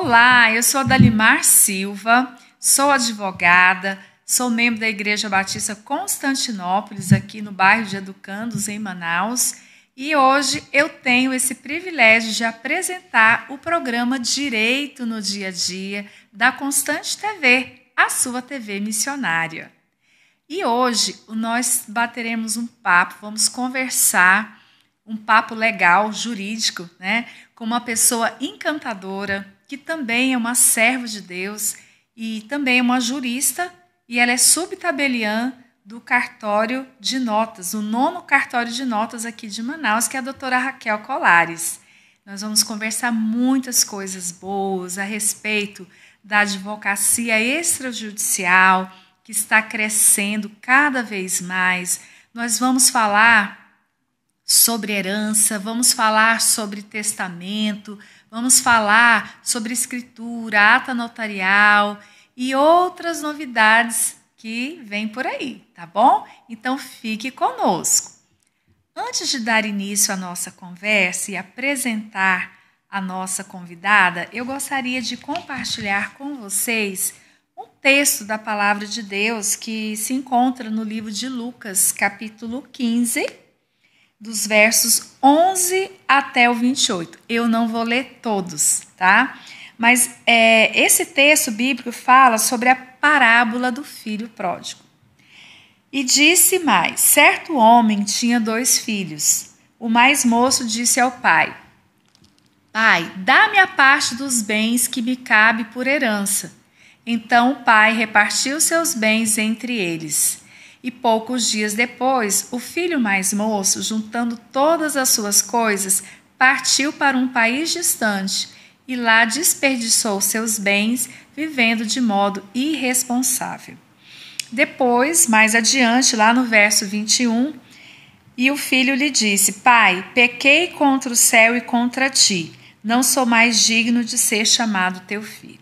Olá, eu sou a Dalimar Silva, sou advogada, sou membro da Igreja Batista Constantinópolis, aqui no bairro de Educandos, em Manaus, e hoje eu tenho esse privilégio de apresentar o programa Direito no Dia a Dia da Constante TV, a sua TV missionária. E hoje nós bateremos um papo, vamos conversar, um papo legal, jurídico, né, com uma pessoa encantadora, que também é uma serva de Deus e também é uma jurista, e ela é subtabeliã do cartório de notas, o 9º cartório de notas aqui de Manaus, que é a doutora Raquel Colares. Nós vamos conversar muitas coisas boas a respeito da advocacia extrajudicial, que está crescendo cada vez mais. Nós vamos falar sobre herança, vamos falar sobre testamento, vamos falar sobre escritura, ata notarial e outras novidades que vêm por aí, tá bom? Então fique conosco. Antes de dar início à nossa conversa e apresentar a nossa convidada, eu gostaria de compartilhar com vocês um texto da Palavra de Deus que se encontra no livro de Lucas, capítulo 15, dos versos 11 até o 28. Eu não vou ler todos, tá? Mas esse texto bíblico fala sobre a parábola do filho pródigo. E disse mais: certo homem tinha 2 filhos. O mais moço disse ao pai: Pai, dá-me a parte dos bens que me cabe por herança. Então o pai repartiu seus bens entre eles. E poucos dias depois, o filho mais moço, juntando todas as suas coisas, partiu para um país distante e lá desperdiçou seus bens, vivendo de modo irresponsável. Depois, mais adiante, lá no verso 21, e o filho lhe disse: Pai, pequei contra o céu e contra ti, não sou mais digno de ser chamado teu filho.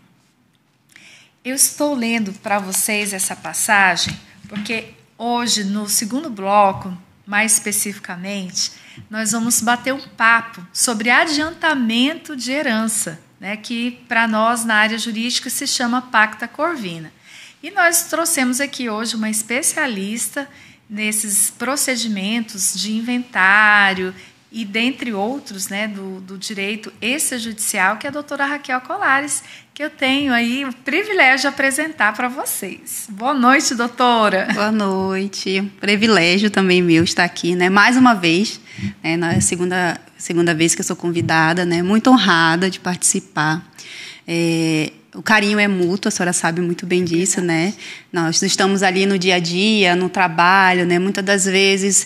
Eu estou lendo para vocês essa passagem porque hoje, no segundo bloco, mais especificamente, nós vamos bater um papo sobre adiantamento de herança, né, que para nós na área jurídica se chama pacta corvina. E nós trouxemos aqui hoje uma especialista nesses procedimentos de inventário e dentre outros, né, do direito extrajudicial, que é a doutora Raquel Colares, que eu tenho aí o privilégio de apresentar para vocês. Boa noite, doutora. Boa noite. Um privilégio também meu estar aqui, né? Mais uma vez, né? Na segunda vez que eu sou convidada, né? Muito honrada de participar. O carinho é mútuo, a senhora sabe muito bem disso, né? Nós estamos ali no dia a dia, no trabalho, né? Muitas das vezes,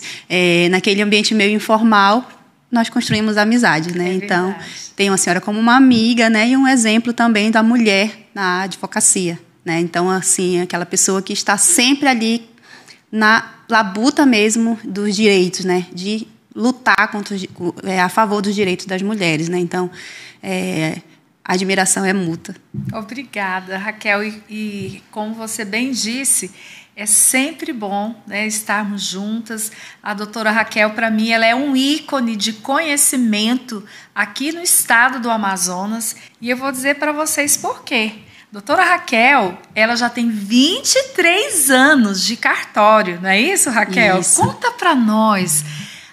naquele ambiente meio informal, nós construímos amizade, né? Então, tenho a senhora como uma amiga, né? E um exemplo também da mulher na advocacia, né? Então, assim, aquela pessoa que está sempre ali na labuta mesmo dos direitos, né? De lutar a favor dos direitos das mulheres, né? Então, a admiração é mútua. Obrigada, Raquel. E como você bem disse, é sempre bom, né, estarmos juntas. A doutora Raquel, para mim, ela é um ícone de conhecimento aqui no estado do Amazonas. E eu vou dizer para vocês por quê. Doutora Raquel, ela já tem 23 anos de cartório, não é isso, Raquel? Isso. Conta para nós,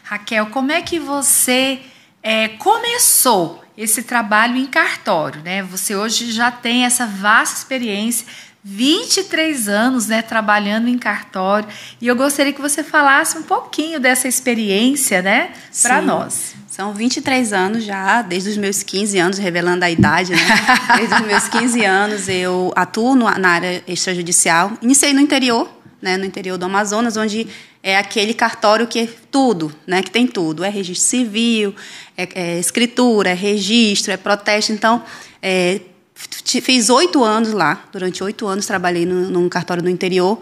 Raquel, como é que você começou esse trabalho em cartório, né? Você hoje já tem essa vasta experiência, 23 anos, né, trabalhando em cartório, e eu gostaria que você falasse um pouquinho dessa experiência, né, para nós. São 23 anos já, desde os meus 15 anos, revelando a idade, né? Desde os meus 15 anos eu atuo na área extrajudicial. Iniciei no interior, né, no interior do Amazonas, onde é aquele cartório que é tudo, né, que tem tudo. É registro civil, é escritura, é registro, é protesto. Então, fiz 8 anos lá. Durante 8 anos trabalhei num cartório no interior.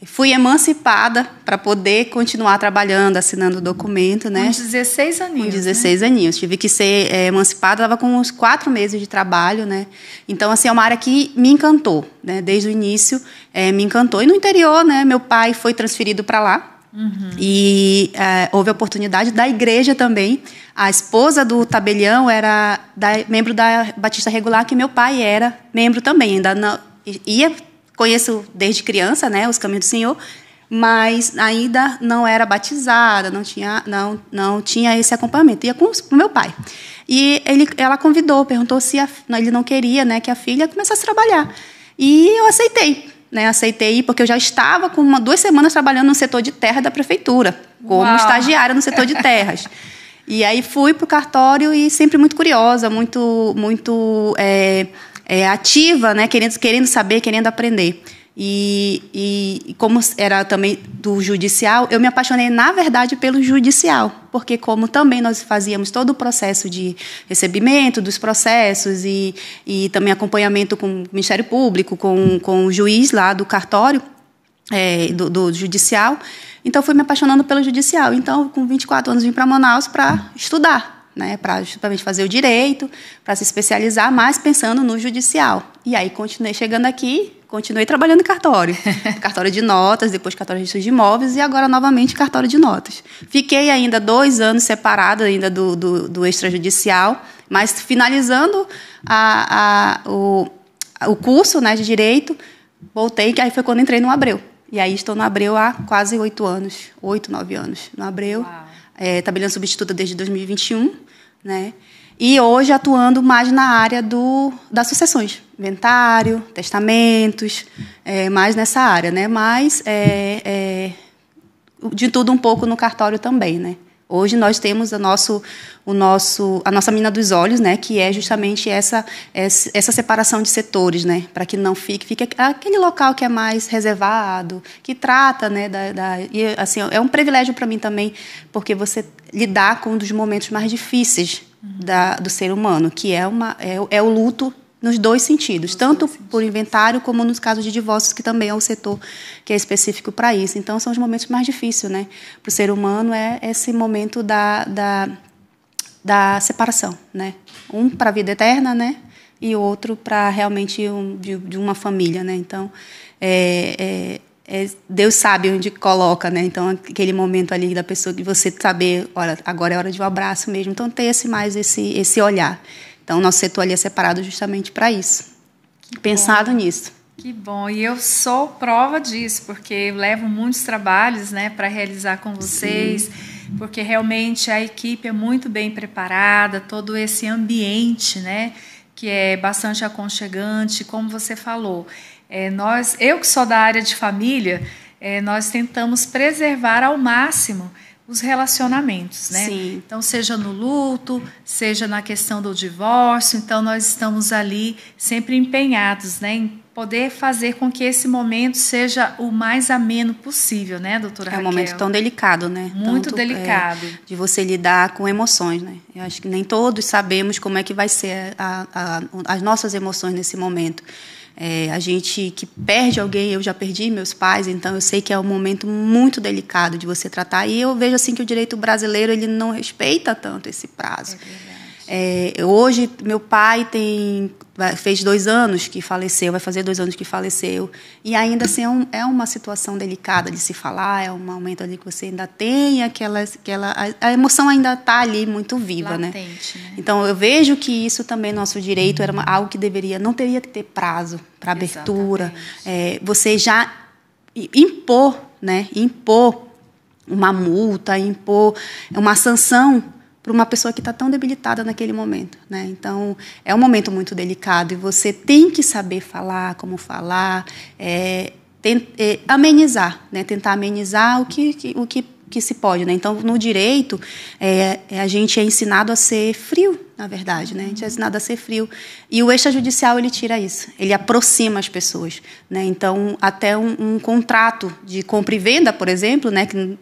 Fui emancipada para poder continuar trabalhando, assinando o documento, né? Com 16 aninhos. Com 16 aninhos. Tive que ser emancipada, estava com uns 4 meses de trabalho, né? Então, assim, é uma área que me encantou, né? Desde o início, me encantou. E no interior, né? Meu pai foi transferido para lá. E houve a oportunidade da igreja também. A esposa do tabelião era membro da Batista Regular, que meu pai era membro também. Ainda não, conheço desde criança, né, os caminhos do Senhor, mas ainda não era batizada, não tinha esse acompanhamento. Ia com o meu pai. E ela convidou, perguntou se ele não queria, né, que a filha começasse a trabalhar. E eu aceitei. Aceitei porque eu já estava com 2 semanas trabalhando no setor de terra da prefeitura, como estagiária no setor de terras. E aí fui para o cartório e sempre muito curiosa, muito ativa, né, querendo saber, querendo aprender. E como era também do judicial, eu me apaixonei, na verdade, pelo judicial, porque como também nós fazíamos todo o processo de recebimento dos processos e também acompanhamento com o Ministério Público, com o juiz lá do cartório, do judicial, então fui me apaixonando pelo judicial. Então, com 24 anos, vim para Manaus para estudar, né, para justamente fazer o direito, para se especializar, mais pensando no judicial. E aí continuei chegando aqui, continuei trabalhando em cartório. Cartório de notas, depois cartório de registro de imóveis e agora novamente cartório de notas. Fiquei ainda 2 anos separada ainda do extrajudicial, mas finalizando o curso, né, de direito, voltei, que aí foi quando entrei no Abreu. E aí estou no Abreu há quase 8 anos, 8, 9 anos no Abreu. Tabelião substituta desde 2021, né? E hoje atuando mais na área das sucessões, inventário, testamentos, mais nessa área, né? Mas de tudo um pouco no cartório também, né? Hoje nós temos a nossa mina dos olhos, né? Que é justamente essa separação de setores, né? Para que não fique aquele local que é mais reservado, que trata, né? E assim, é um privilégio para mim também, porque você lidar com um dos momentos mais difíceis do ser humano, que é o luto nos 2 sentidos, tanto por inventário como nos casos de divórcios, que também é um setor que é específico para isso. Então, são os momentos mais difíceis, né, para o ser humano, esse momento da separação, né? Um para a vida eterna, né, e outro para realmente de uma família, né? Então, Deus sabe onde coloca, né? Então, aquele momento ali da pessoa que você saber, olha, agora é hora de um abraço mesmo. Então, ter esse olhar. Então, o nosso setor ali é separado justamente para isso. Pensado nisso. Que bom. E eu sou prova disso, porque eu levo muitos trabalhos, né, para realizar com vocês, porque realmente a equipe é muito bem preparada, todo esse ambiente, né, que é bastante aconchegante, como você falou. Eu que sou da área de família, nós tentamos preservar ao máximo os relacionamentos, né? Sim. Então, seja no luto, seja na questão do divórcio, então nós estamos ali sempre empenhados, né, em poder fazer com que esse momento seja o mais ameno possível, né, doutora Raquel? É um momento tão delicado, né? Muito delicado. De você lidar com emoções, né? Eu acho que nem todos sabemos como é que vai ser as nossas emoções nesse momento. A gente que perde alguém, eu já perdi meus pais, então eu sei que é um momento muito delicado de você tratar. E eu vejo assim que o direito brasileiro ele não respeita tanto esse prazo. Hoje, meu pai fez 2 anos que faleceu, vai fazer 2 anos que faleceu, e ainda assim é uma situação delicada de se falar, é um momento ali que você ainda tem a emoção ainda está ali muito viva, latente, né? Então, eu vejo que isso também, nosso direito, era algo que não teria que ter prazo para abertura, você já impor uma multa, impor uma sanção para uma pessoa que está tão debilitada naquele momento, né? Então, é um momento muito delicado e você tem que saber falar, como falar, amenizar, né? Tentar amenizar o que se pode, né? Então, no direito, a gente é ensinado a ser frio, na verdade, né? A gente é ensinado a ser frio. E o extrajudicial, ele tira isso. Ele aproxima as pessoas, né? Então, até um contrato de compra e venda, por exemplo, né? Que,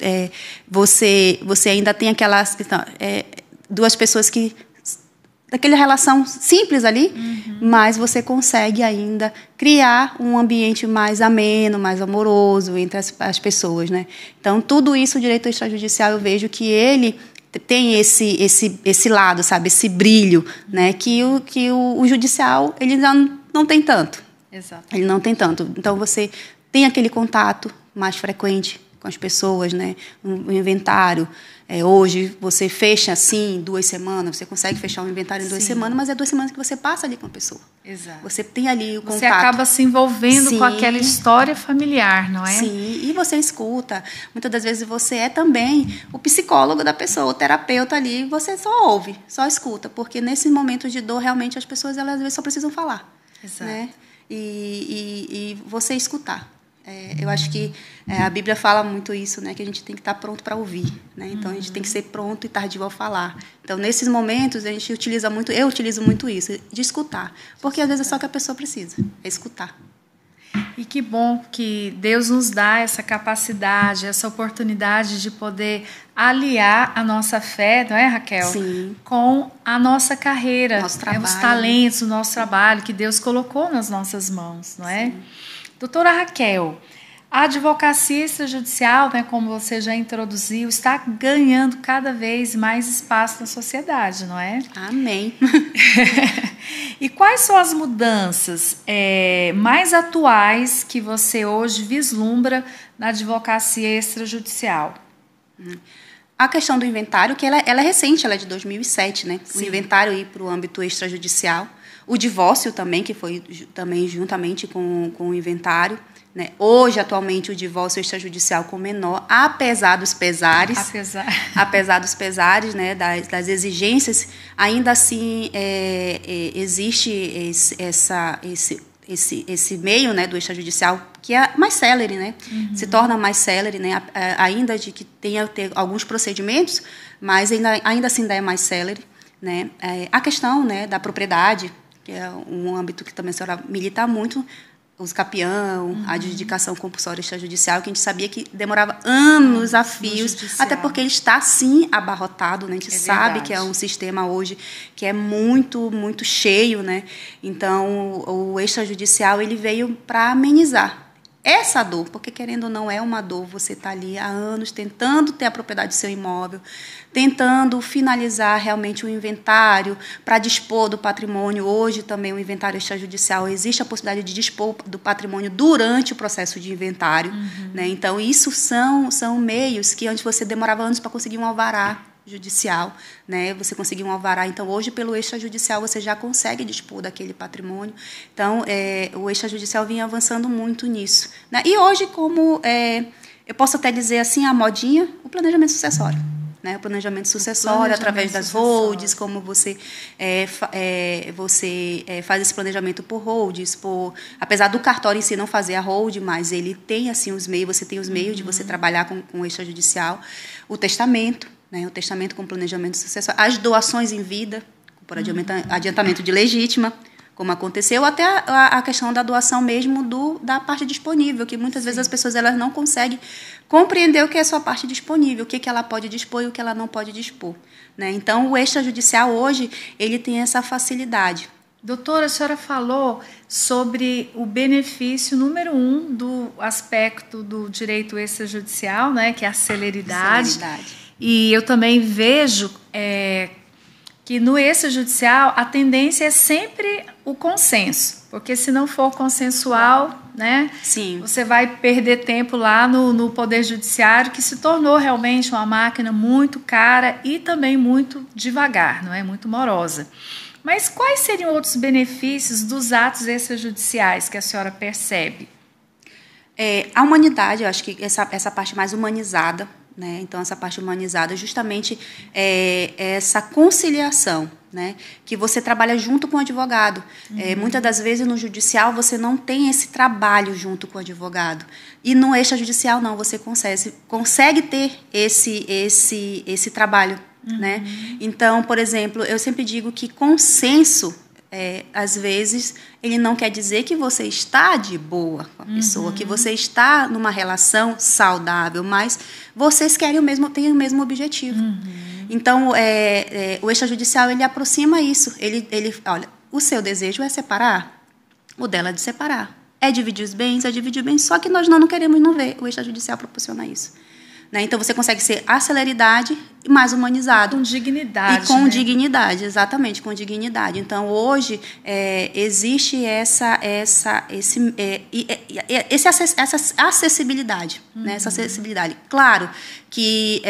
você ainda tem aquelas... duas pessoas que... daquela relação simples ali, mas você consegue ainda criar um ambiente mais ameno, mais amoroso entre as pessoas, né? Então, tudo isso, o direito extrajudicial, eu vejo que ele tem esse lado, sabe? Esse brilho, né? Que o judicial, ele não tem tanto. Exato. Ele não tem tanto. Então, você tem aquele contato mais frequente com as pessoas, né? O inventário. Hoje, você fecha, assim, 2 semanas, você consegue fechar um inventário em 2 semanas, mas é 2 semanas que você passa ali com a pessoa. Exato. Você tem ali o contato. Você acaba se envolvendo com aquela história familiar, não é? Sim, e você escuta. Muitas das vezes você é também o psicólogo da pessoa, o terapeuta ali, você só ouve, só escuta, porque nesses momentos de dor, realmente, as pessoas, elas, às vezes, só precisam falar. Exato. Né? E você escutar. Eu acho que a Bíblia fala muito isso, né? Que a gente tem que estar pronto para ouvir, né? Então a gente tem que ser pronto e tardio ao falar. Então nesses momentos a gente utiliza muito, eu utilizo muito isso, de escutar, porque às vezes é só o que a pessoa precisa, é escutar. E que bom que Deus nos dá essa capacidade, essa oportunidade de poder aliar a nossa fé, não é, Raquel? Sim. Com a nossa carreira, nosso trabalho, os talentos, o nosso trabalho que Deus colocou nas nossas mãos, não é? Sim. Doutora Raquel, a advocacia extrajudicial, né, como você já introduziu, está ganhando cada vez mais espaço na sociedade, não é? Amém. E quais são as mudanças mais atuais que você hoje vislumbra na advocacia extrajudicial? A questão do inventário, que ela é recente, ela é de 2007, né? Sim. O inventário ir para o âmbito extrajudicial. O divórcio também, que foi também juntamente com o inventário. Né? Hoje, atualmente, o divórcio extrajudicial com menor, apesar dos pesares. Apesar dos pesares, né? das exigências, ainda assim existe esse meio, né, do extrajudicial, que é mais célere, né? Uhum. Se torna mais célere, né? Ainda de que tenha alguns procedimentos, mas ainda assim ainda é mais célere. Né? A questão, né, da propriedade, que é um âmbito que também a senhora milita muito, os capião, a adjudicação compulsória extrajudicial, que a gente sabia que demorava anos a fios, até porque ele está, sim, abarrotado, né? A gente sabe que é um sistema hoje que é muito, muito cheio, né? Então, o extrajudicial ele veio para amenizar essa dor, porque, querendo ou não, é uma dor. Você está ali há anos tentando ter a propriedade do seu imóvel, tentando finalizar realmente o inventário para dispor do patrimônio. Hoje também o inventário extrajudicial, existe a possibilidade de dispor do patrimônio durante o processo de inventário. Né? Então, isso são meios que antes você demorava anos para conseguir um alvará judicial, né? Você conseguir um alvará. Então, hoje, pelo extrajudicial, você já consegue dispor daquele patrimônio. Então, o extrajudicial vinha avançando muito nisso. Né? E hoje, como eu posso até dizer assim, a modinha, o planejamento sucessório. Né? O planejamento sucessório, através das holds, como você faz esse planejamento por holds, apesar do cartório em si não fazer a hold, mas ele tem assim os meios, você tem os meios de você trabalhar com o extrajudicial, o testamento, né? O testamento com planejamento sucessório, as doações em vida, por adiantamento de legítima, como aconteceu, até a questão da doação mesmo da parte disponível, que muitas vezes as pessoas elas não conseguem compreender o que é a sua parte disponível, o que ela pode dispor e o que ela não pode dispor. Né? Então, o extrajudicial hoje ele tem essa facilidade. Doutora, a senhora falou sobre o benefício número 1 do aspecto do direito extrajudicial, né, que é a celeridade. E eu também vejo que no extrajudicial a tendência é sempre o consenso, porque se não for consensual, né, Sim. Você vai perder tempo lá no Poder Judiciário, que se tornou realmente uma máquina muito cara e também muito devagar, não é? Muito morosa. Mas quais seriam outros benefícios dos atos extrajudiciais que a senhora percebe? A humanidade, eu acho que essa parte mais humanizada, né? Então, essa parte humanizada, justamente essa conciliação, né? Que você trabalha junto com o advogado. Muitas das vezes, no judicial, você não tem esse trabalho junto com o advogado. E no extrajudicial, não, você consegue ter esse trabalho. Né? Então, por exemplo, eu sempre digo que consenso, às vezes, ele não quer dizer que você está de boa com a pessoa, que você está numa relação saudável, mas vocês têm o mesmo objetivo. Então, o extrajudicial, ele aproxima isso. Ele olha, o seu desejo é separar, o dela é de separar. É dividir os bens, só que nós não queremos não ver. O extrajudicial proporciona isso. né? Então, você consegue ser a celeridade e mais humanizado. Com dignidade. E com né? dignidade, exatamente, com dignidade. Então, hoje, existe essa acessibilidade, né? Essa acessibilidade. Claro que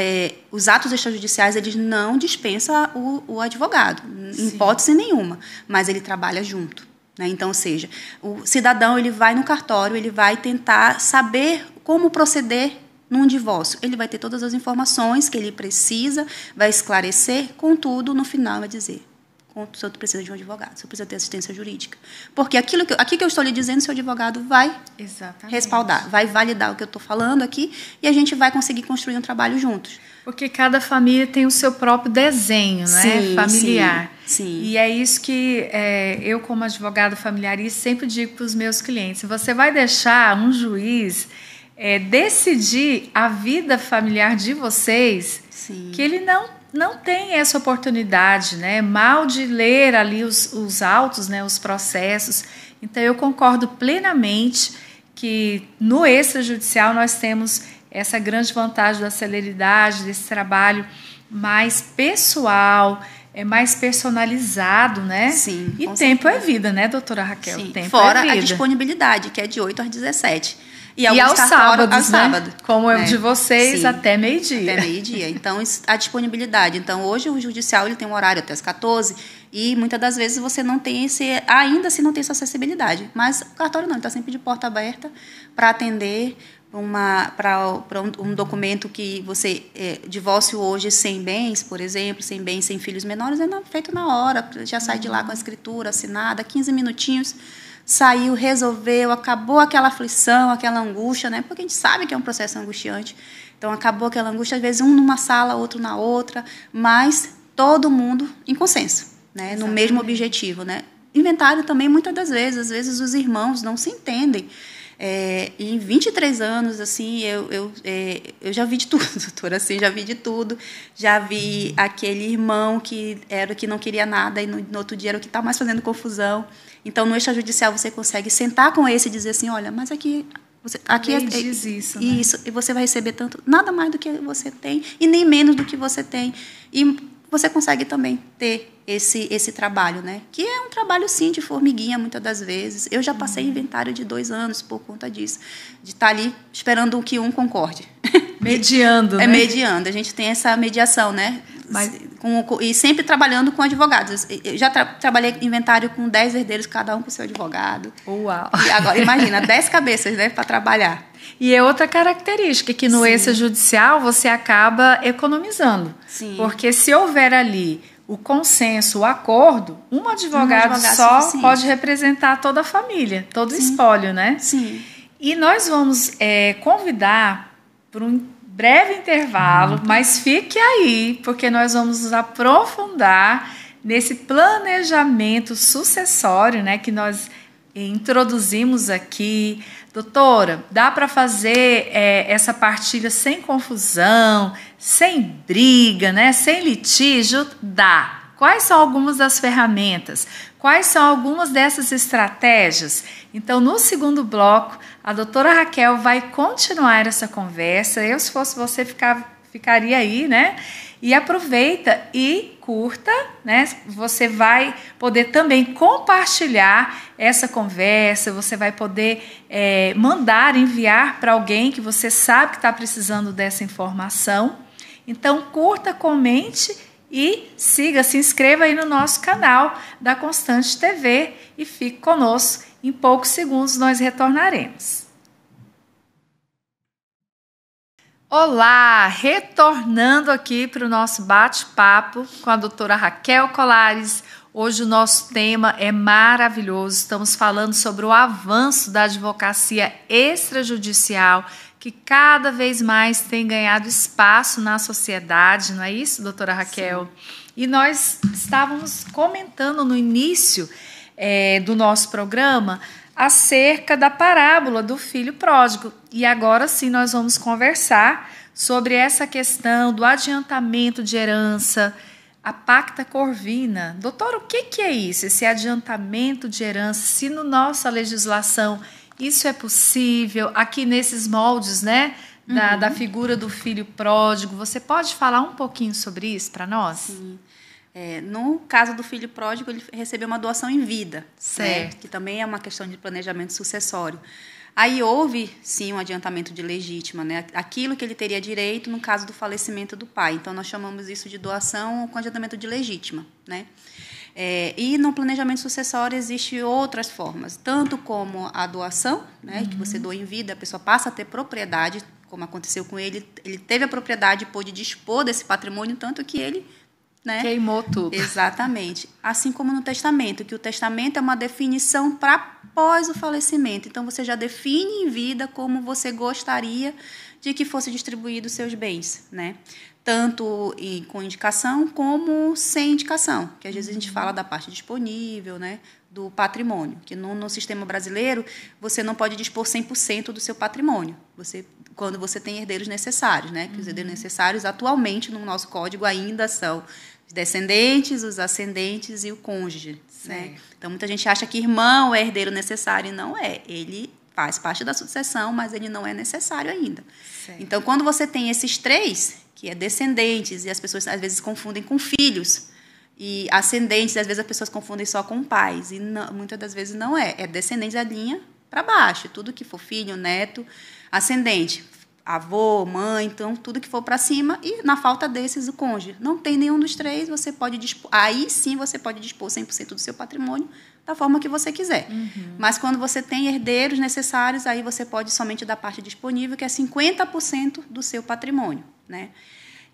os atos extrajudiciais, eles não dispensam o advogado, em hipótese nenhuma, mas ele trabalha junto. Né? Então, ou seja, o cidadão, ele vai no cartório, ele vai tentar saber como proceder num divórcio. Ele vai ter todas as informações que ele precisa, vai esclarecer, contudo, no final vai dizer: o senhor precisa de um advogado, o senhor precisa ter assistência jurídica. Porque aquilo que eu estou lhe dizendo, seu advogado vai respaldar, vai validar o que eu estou falando aqui, e a gente vai conseguir construir um trabalho juntos. Porque cada família tem o seu próprio desenho, né? Familiar. Sim. E é isso que eu, como advogada familiarista, sempre digo para os meus clientes: você vai deixar um juiz decidir a vida familiar de vocês, que ele não tem essa oportunidade, né? Mal de ler ali os autos, né? Os processos. Então, eu concordo plenamente que no extrajudicial nós temos essa grande vantagem da celeridade, desse trabalho mais pessoal, mais personalizado, né? Sim. E tempo é vida, né, doutora Raquel? Sim. Tempo Fora é vida. a disponibilidade, que é de 8 às 17. E aos sábados, né? Sábado, como é o de vocês, até meio-dia. Até meio-dia. Então, a disponibilidade. Então, hoje o judicial ele tem um horário até as 14, e muitas das vezes você não tem ainda assim não tem essa acessibilidade. Mas o cartório não, ele está sempre de porta aberta para atender para um documento que você... divórcio hoje sem bens, por exemplo, sem bens, sem filhos menores, é feito na hora, já sai de lá com a escritura assinada, 15 minutinhos, saiu, resolveu, acabou aquela aflição, aquela angústia, né? Porque a gente sabe que é um processo angustiante. Então, acabou aquela angústia, às vezes um numa sala, outro na outra, mas todo mundo em consenso, né? No mesmo objetivo, né? Inventário também, muitas das vezes, às vezes os irmãos não se entendem. Em 23 anos, assim, eu já vi de tudo, doutora, assim, já vi de tudo. Já vi aquele irmão que era o que não queria nada e no outro dia era o que está mais fazendo confusão. Então, no extrajudicial, você consegue sentar com esse e dizer assim: olha, mas aqui diz isso, né? Isso, e você vai receber nada mais do que você tem e nem menos do que você tem. E você consegue também ter esse trabalho, né? Que é um trabalho, sim, de formiguinha, muitas das vezes. Eu já passei inventário de 2 anos por conta disso, de estar ali esperando que um concorde. Mediando, né? Mediando. A gente tem essa mediação, né? E sempre trabalhando com advogados. Eu já trabalhei inventário com 10 herdeiros, cada um com seu advogado. Uau! E agora, imagina, 10 cabeças, né, para trabalhar. E é outra característica, que no extrajudicial você acaba economizando. Sim. Porque se houver ali o consenso, o acordo, um advogado só pode representar toda a família, todo o espólio, né? Sim. E nós vamos convidar para um breve intervalo, mas fique aí, porque nós vamos nos aprofundar nesse planejamento sucessório, né, que nós introduzimos aqui. Doutora, dá para fazer essa partilha sem confusão, sem briga, né, sem litígio? Dá. Quais são algumas das ferramentas? Quais são algumas dessas estratégias? Então, no segundo bloco, a doutora Raquel vai continuar essa conversa. Eu, se fosse você, ficaria aí, né? E aproveita e curta, né? Você vai poder também compartilhar essa conversa, você vai poder enviar para alguém que você sabe que está precisando dessa informação. Então, curta, comente e siga, se inscreva aí no nosso canal da Constante TV e fique conosco. Em poucos segundos nós retornaremos. Olá, retornando aqui para o nosso bate-papo com a doutora Raquel Colares. Hoje o nosso tema é maravilhoso, estamos falando sobre o avanço da advocacia extrajudicial, que cada vez mais tem ganhado espaço na sociedade, não é isso, doutora Raquel? Sim. E nós estávamos comentando no início do nosso programa acerca da parábola do filho pródigo. E agora sim nós vamos conversar sobre essa questão do adiantamento de herança, a pacta corvina. Doutora, o que é isso, esse adiantamento de herança? Se na nossa legislação isso é possível, aqui nesses moldes, né, da figura do filho pródigo. Você pode falar um pouquinho sobre isso para nós? Sim. No caso do filho pródigo, ele recebeu uma doação em vida, certo, né? Que também é uma questão de planejamento sucessório. Aí houve, sim, um adiantamento de legítima, né? Aquilo que ele teria direito no caso do falecimento do pai. Então, nós chamamos isso de doação com adiantamento de legítima, né? E no planejamento sucessório existem outras formas, tanto como a doação, né? Que você doa em vida, a pessoa passa a ter propriedade, como aconteceu com ele. Ele teve a propriedade e pôde dispor desse patrimônio, tanto que ele... né? Queimou tudo. Exatamente. Assim como no testamento, que o testamento é uma definição para após o falecimento. Então, você já define em vida como você gostaria de que fosse distribuído os seus bens, né? Tanto com indicação como sem indicação, que às vezes a gente fala da parte disponível, né? Do patrimônio, que no sistema brasileiro você não pode dispor 100% do seu patrimônio, quando você tem herdeiros necessários, né? Que os herdeiros necessários atualmente no nosso código ainda são os descendentes, os ascendentes e o cônjuge, né? Então muita gente acha que irmão é herdeiro necessário e não é. Ele faz parte da sucessão, mas ele não é necessário ainda. Certo. Então quando você tem esses três, que é descendentes, e as pessoas às vezes confundem com filhos, e ascendentes, às vezes as pessoas confundem só com pais, e não, muitas das vezes não é. É descendentes da linha para baixo, tudo que for filho, neto, ascendente, avô, mãe, então tudo que for para cima, e na falta desses, o cônjuge. Não tem nenhum dos três, você pode dispor, aí sim você pode dispor 100% do seu patrimônio da forma que você quiser. Mas quando você tem herdeiros necessários, aí você pode somente dar parte disponível, que é 50% do seu patrimônio, né?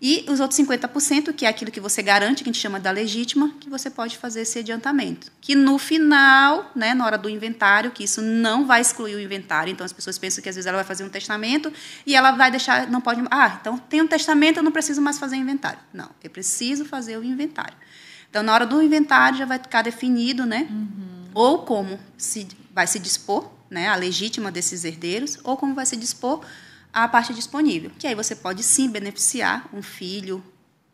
E os outros 50%, que é aquilo que você garante, que a gente chama da legítima, que você pode fazer esse adiantamento. Que no final, né, na hora do inventário, que isso não vai excluir o inventário, então as pessoas pensam que às vezes ela vai fazer um testamento e ela vai deixar, não pode... então tem um testamento, eu não preciso mais fazer inventário. Não, eu preciso fazer o inventário. Então, na hora do inventário já vai ficar definido, né, ou como vai se dispor, né, a legítima desses herdeiros, ou como vai se dispor a parte disponível, que aí você pode sim beneficiar um filho,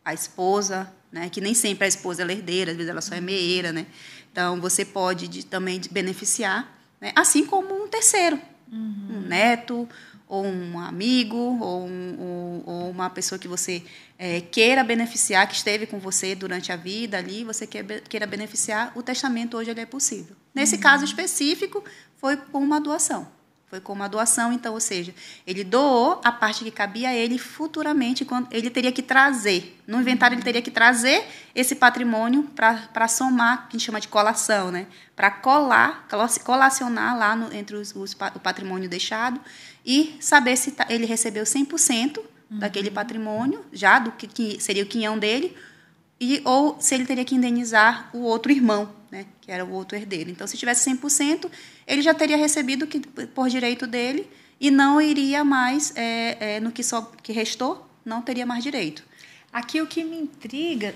a esposa, né, que nem sempre a esposa é herdeira, às vezes ela só é meeira, né? Então você pode também beneficiar, né, assim como um terceiro, um neto, ou um amigo, ou uma pessoa que você queira beneficiar, que esteve com você durante a vida ali, você queira beneficiar, o testamento hoje ele é possível. Nesse caso específico, foi com uma doação. Foi com uma doação, então, ou seja, ele doou a parte que cabia a ele futuramente, quando ele teria que trazer, no inventário ele teria que trazer esse patrimônio para somar, que a gente chama de colação, né? Para colacionar lá entre o patrimônio deixado e saber se ele recebeu 100% daquele patrimônio, já do que seria o quinhão dele, ou se ele teria que indenizar o outro irmão, né, que era o outro herdeiro. Então, se tivesse 100%, ele já teria recebido por direito dele e não iria mais, no que restou, não teria mais direito. Aqui o que me intriga,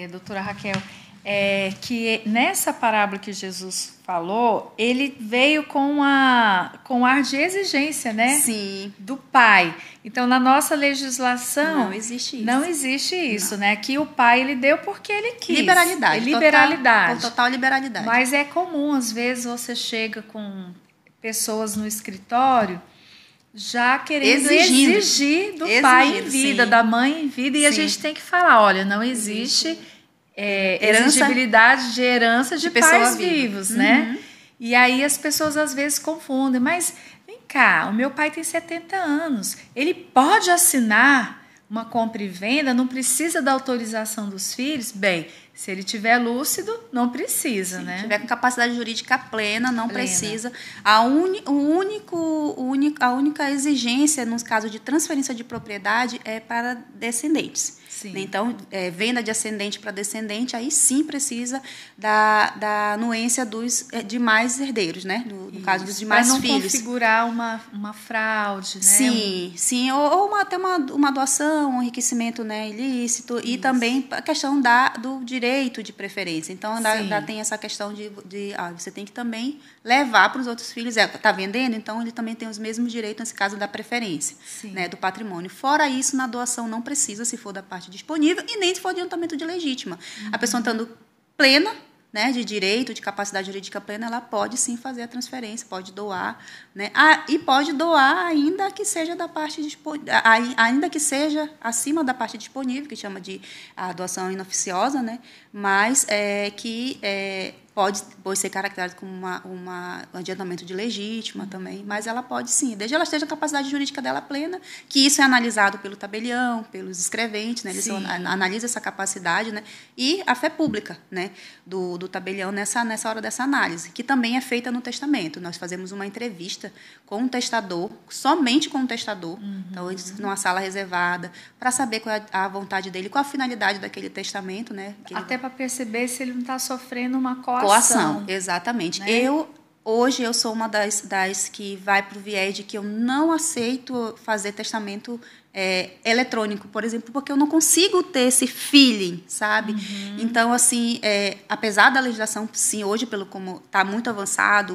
doutora Raquel, é que nessa parábola que Jesus falou, ele veio com ar de exigência, né? Sim. Do pai. Então, na nossa legislação... Não existe isso. Não existe isso, né? Que o pai, ele deu porque ele quis. Liberalidade. Liberalidade. Total liberalidade. Mas é comum, às vezes, você chega com pessoas no escritório já querendo exigir do pai em vida, da mãe em vida, e a gente tem que falar, olha, não existe... exigibilidade de herança de pais vivos, né? E aí as pessoas às vezes confundem, mas vem cá, o meu pai tem 70 anos, ele pode assinar uma compra e venda, não precisa da autorização dos filhos? Bem, se ele tiver lúcido, não precisa, né? Se tiver com capacidade jurídica plena, não precisa. A única exigência, nos casos de transferência de propriedade, é para descendentes. Sim. Então, venda de ascendente para descendente, aí sim precisa da anuência dos demais herdeiros, né? No caso dos demais filhos. Para não configurar uma fraude, né? Sim. Ou até uma doação, um enriquecimento, né, ilícito. Isso. E também a questão do direito de preferência. Então, ainda tem essa questão de você tem que também levar para os outros filhos. Está vendendo? Então, ele também tem os mesmos direitos, nesse caso da preferência, né, do patrimônio. Fora isso, na doação não precisa, se for da parte disponível, e nem se for adiantamento de legítima. A pessoa estando plena, né, de direito, de capacidade jurídica plena, ela pode sim fazer a transferência, pode doar, né, e pode doar ainda que seja da parte ainda que seja acima da parte disponível, que chama de a doação inoficiosa, né, mas que pode ser caracterizado como um adiantamento de legítima também, mas ela pode sim, desde ela esteja a capacidade jurídica dela plena, que isso é analisado pelo tabelião, pelos escreventes, né, eles analisam essa capacidade, né, e a fé pública, né, do tabelião nessa hora dessa análise, que também é feita no testamento. Nós fazemos uma entrevista com o testador, somente com o testador, então, numa sala reservada, para saber qual é a vontade dele, qual a finalidade daquele testamento, né, até para perceber se ele não está sofrendo uma coação, exatamente. Né? Hoje eu sou uma das que vai para o viés de que eu não aceito fazer testamento eletrônico, por exemplo, porque eu não consigo ter esse feeling, sabe? Então, assim, apesar da legislação, sim, hoje, como está muito avançado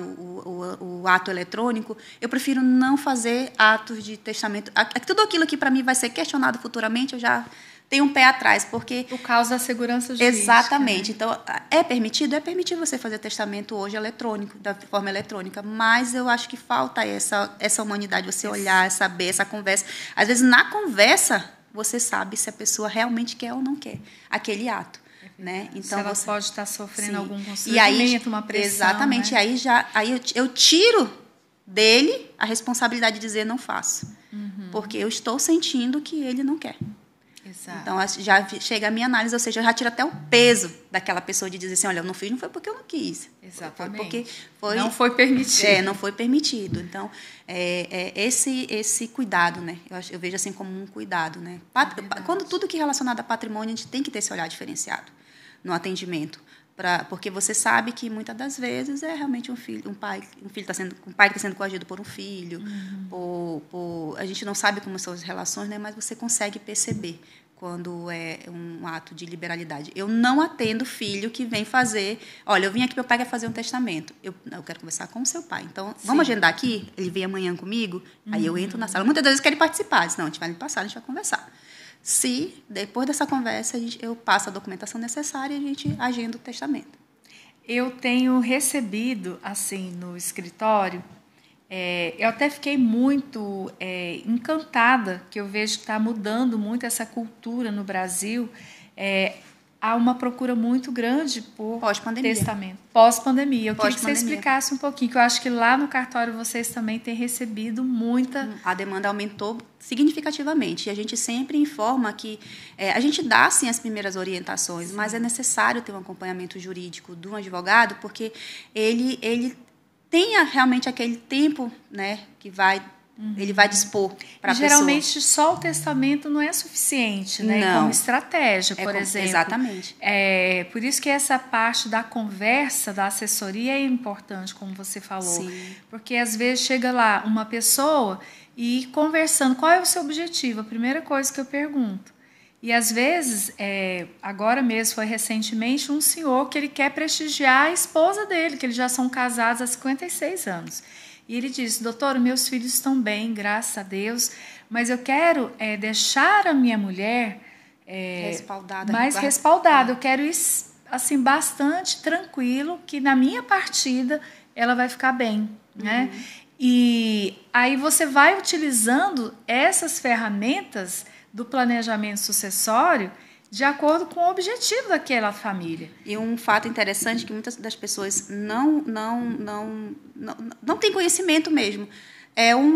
o ato eletrônico, eu prefiro não fazer atos de testamento. Tudo aquilo que, para mim, vai ser questionado futuramente, eu já tem um pé atrás, porque... Por causa da segurança jurídica. Exatamente. Né? Então, é permitido você fazer testamento hoje eletrônico, da forma eletrônica, mas eu acho que falta essa humanidade, você olhar, saber, essa conversa. Às vezes, na conversa, você sabe se a pessoa realmente quer ou não quer aquele ato. Né? Então, se ela pode estar sofrendo algum constrangimento, e aí, uma pressão. Exatamente. Né? Aí eu tiro dele a responsabilidade de dizer não faço. Porque eu estou sentindo que ele não quer. Exato. Então, já chega a minha análise, ou seja, eu já tiro até o peso daquela pessoa de dizer assim, olha, eu não fiz, não foi porque eu não quis. Exatamente. Não foi permitido. Não foi permitido. Então, esse cuidado, né? Eu vejo assim como um cuidado, né? Quando tudo que é relacionado a patrimônio, a gente tem que ter esse olhar diferenciado no atendimento. Porque você sabe que muitas das vezes é realmente um pai que está sendo coagido por um filho, a gente não sabe como são as relações, né, mas você consegue perceber quando é um ato de liberalidade. Eu não atendo filho que vem fazer, olha, eu vim aqui, meu pai quer fazer um testamento, eu quero conversar com o seu pai, então vamos agendar aqui, ele vem amanhã comigo, aí eu entro na sala, muitas das vezes querem participar, não, a gente vai passar, a gente vai conversar. Se, depois dessa conversa, eu passo a documentação necessária e a gente agenda o testamento. Eu tenho recebido, assim, no escritório, eu até fiquei muito encantada, que eu vejo que está mudando muito essa cultura no Brasil. Há uma procura muito grande por testamento. Pós-pandemia. Eu queria que você explicasse um pouquinho, que eu acho que lá no cartório vocês também têm recebido muita... A demanda aumentou significativamente. E a gente sempre informa que... a gente dá, sim, as primeiras orientações, mas é necessário ter um acompanhamento jurídico de um advogado, porque ele tenha realmente aquele tempo, né, que ele vai dispor para a pessoa. Geralmente, só o testamento não é suficiente, né? Não. Como estratégia, por exemplo. Exatamente. Por isso que essa parte da conversa, da assessoria é importante, como você falou. Sim. Porque, às vezes, chega lá uma pessoa e conversando, qual é o seu objetivo? A primeira coisa que eu pergunto. E, às vezes, agora mesmo, foi recentemente, um senhor que ele quer prestigiar a esposa dele, que eles já são casados há 56 anos. E ele disse, doutor, meus filhos estão bem, graças a Deus, mas eu quero deixar a minha mulher mais respaldada. Eu quero ir assim, bastante tranquilo, que na minha partida ela vai ficar bem. Né? E aí você vai utilizando essas ferramentas do planejamento sucessório de acordo com o objetivo daquela família. E um fato interessante que muitas das pessoas não têm conhecimento mesmo.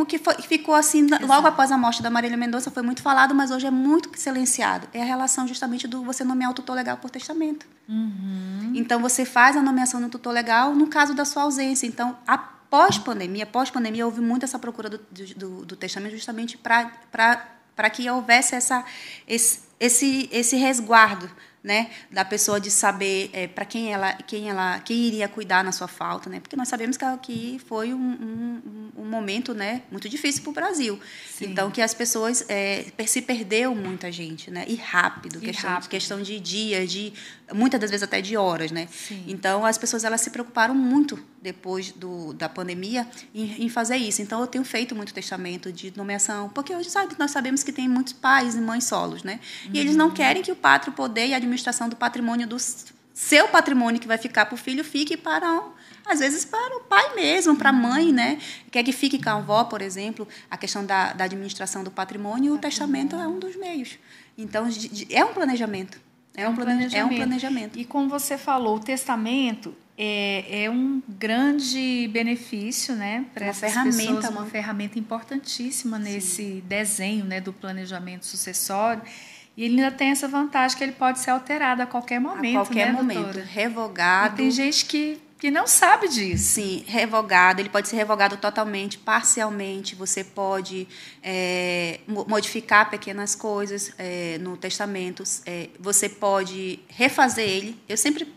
Que ficou assim, exato, logo após a morte da Marília Mendonça, foi muito falado, mas hoje é muito silenciado. É a relação justamente do você nomear o tutor legal por testamento. Então, você faz a nomeação do tutor legal no caso da sua ausência. Então, pós-pandemia, houve muito essa procura do testamento justamente para que houvesse esse resguardo, né, da pessoa de saber para quem iria cuidar na sua falta, né, porque nós sabemos que foi um momento, né, muito difícil para o Brasil. Sim. Então, que as pessoas se perdeu muita gente, né, e rápido, questão de dias, muitas das vezes até de horas, né. Sim. Então, as pessoas elas se preocuparam muito depois da pandemia em fazer isso. Então, eu tenho feito muito testamento de nomeação, porque hoje nós sabemos que tem muitos pais e mães solos, né, e eles não querem que o pátrio poder e a administração do patrimônio dos seu patrimônio que vai ficar para o filho fique às vezes para o pai mesmo, para a mãe, né? Quer que fique com a avó, por exemplo, a questão da administração do patrimônio, e o testamento é um dos meios. Então, é um planejamento. É um planejamento. E como você falou, o testamento é um grande benefício, né, para essas pessoas, uma ferramenta importantíssima nesse desenho, né, do planejamento sucessório. E ele ainda tem essa vantagem que ele pode ser alterado a qualquer momento, a qualquer momento, doutora? Revogado. E tem gente que não sabe disso. Sim, revogado. Ele pode ser revogado totalmente, parcialmente. Você pode modificar pequenas coisas no testamento. Você pode refazer ele. Eu sempre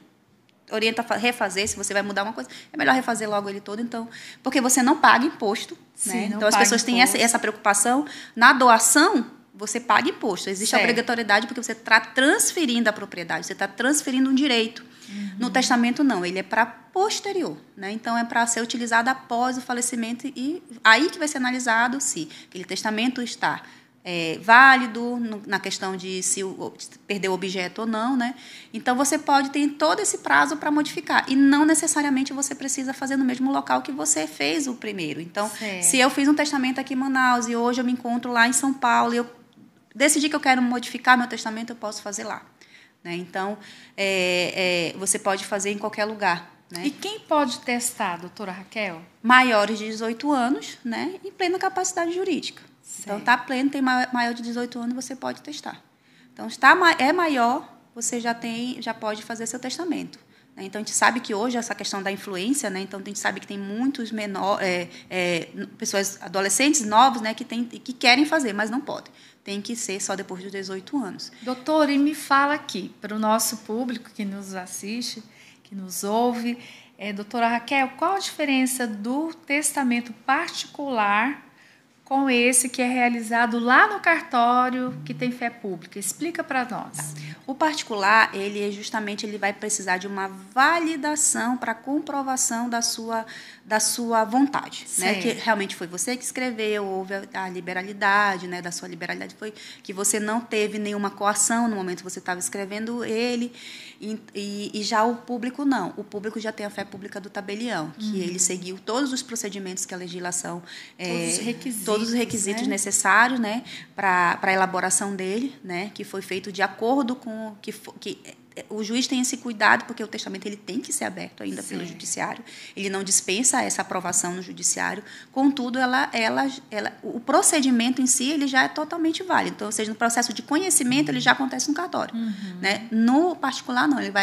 oriento a refazer. Se você vai mudar uma coisa, é melhor refazer logo ele todo. Então, porque você não paga imposto. Sim, né? Então, as pessoas têm essa preocupação. Na doação, você paga imposto. Existe a obrigatoriedade porque você está transferindo a propriedade, você está transferindo um direito. No testamento, não. Ele é para posterior. Né? Então, é para ser utilizado após o falecimento e aí que vai ser analisado se aquele testamento está válido na questão de se perder o objeto ou não. Né? Então, você pode ter todo esse prazo para modificar. E não necessariamente você precisa fazer no mesmo local que você fez o primeiro. Então, se eu fiz um testamento aqui em Manaus e hoje eu me encontro lá em São Paulo e eu decidi que eu quero modificar meu testamento, eu posso fazer lá. Né? Então, você pode fazer em qualquer lugar. Né? E quem pode testar, doutora Raquel? Maiores de 18 anos, né? Em plena capacidade jurídica. Certo. Então, está pleno, tem maior de 18 anos, você pode testar. Então, é maior, você já pode fazer seu testamento. Né? Então, a gente sabe que hoje essa questão da influência, né? Então, a gente sabe que tem muitos pessoas, adolescentes novos, né? que querem fazer, mas não podem. Tem que ser só depois dos 18 anos. Doutor, e me fala aqui, para o nosso público que nos assiste, que nos ouve, doutora Raquel, qual a diferença do testamento particular com esse que é realizado lá no cartório, que tem fé pública? Explica para nós. O particular, ele vai precisar de uma validação para comprovação da sua vontade, né? Que realmente foi você que escreveu, houve a liberalidade, né? Da sua liberalidade foi que você não teve nenhuma coação no momento que você estava escrevendo ele, e já o público não. O público já tem a fé pública do tabelião, que ele seguiu todos os procedimentos que a legislação, todos os requisitos, né? Necessários, né? Para a elaboração dele, né? Que foi feito de acordo com que o juiz tem esse cuidado, porque o testamento ele tem que ser aberto ainda pelo judiciário. Ele não dispensa essa aprovação no judiciário. Contudo, o procedimento em si ele já é totalmente válido. Então, ou seja, no processo de conhecimento, ele já acontece no cartório. Né? No particular, não. Ele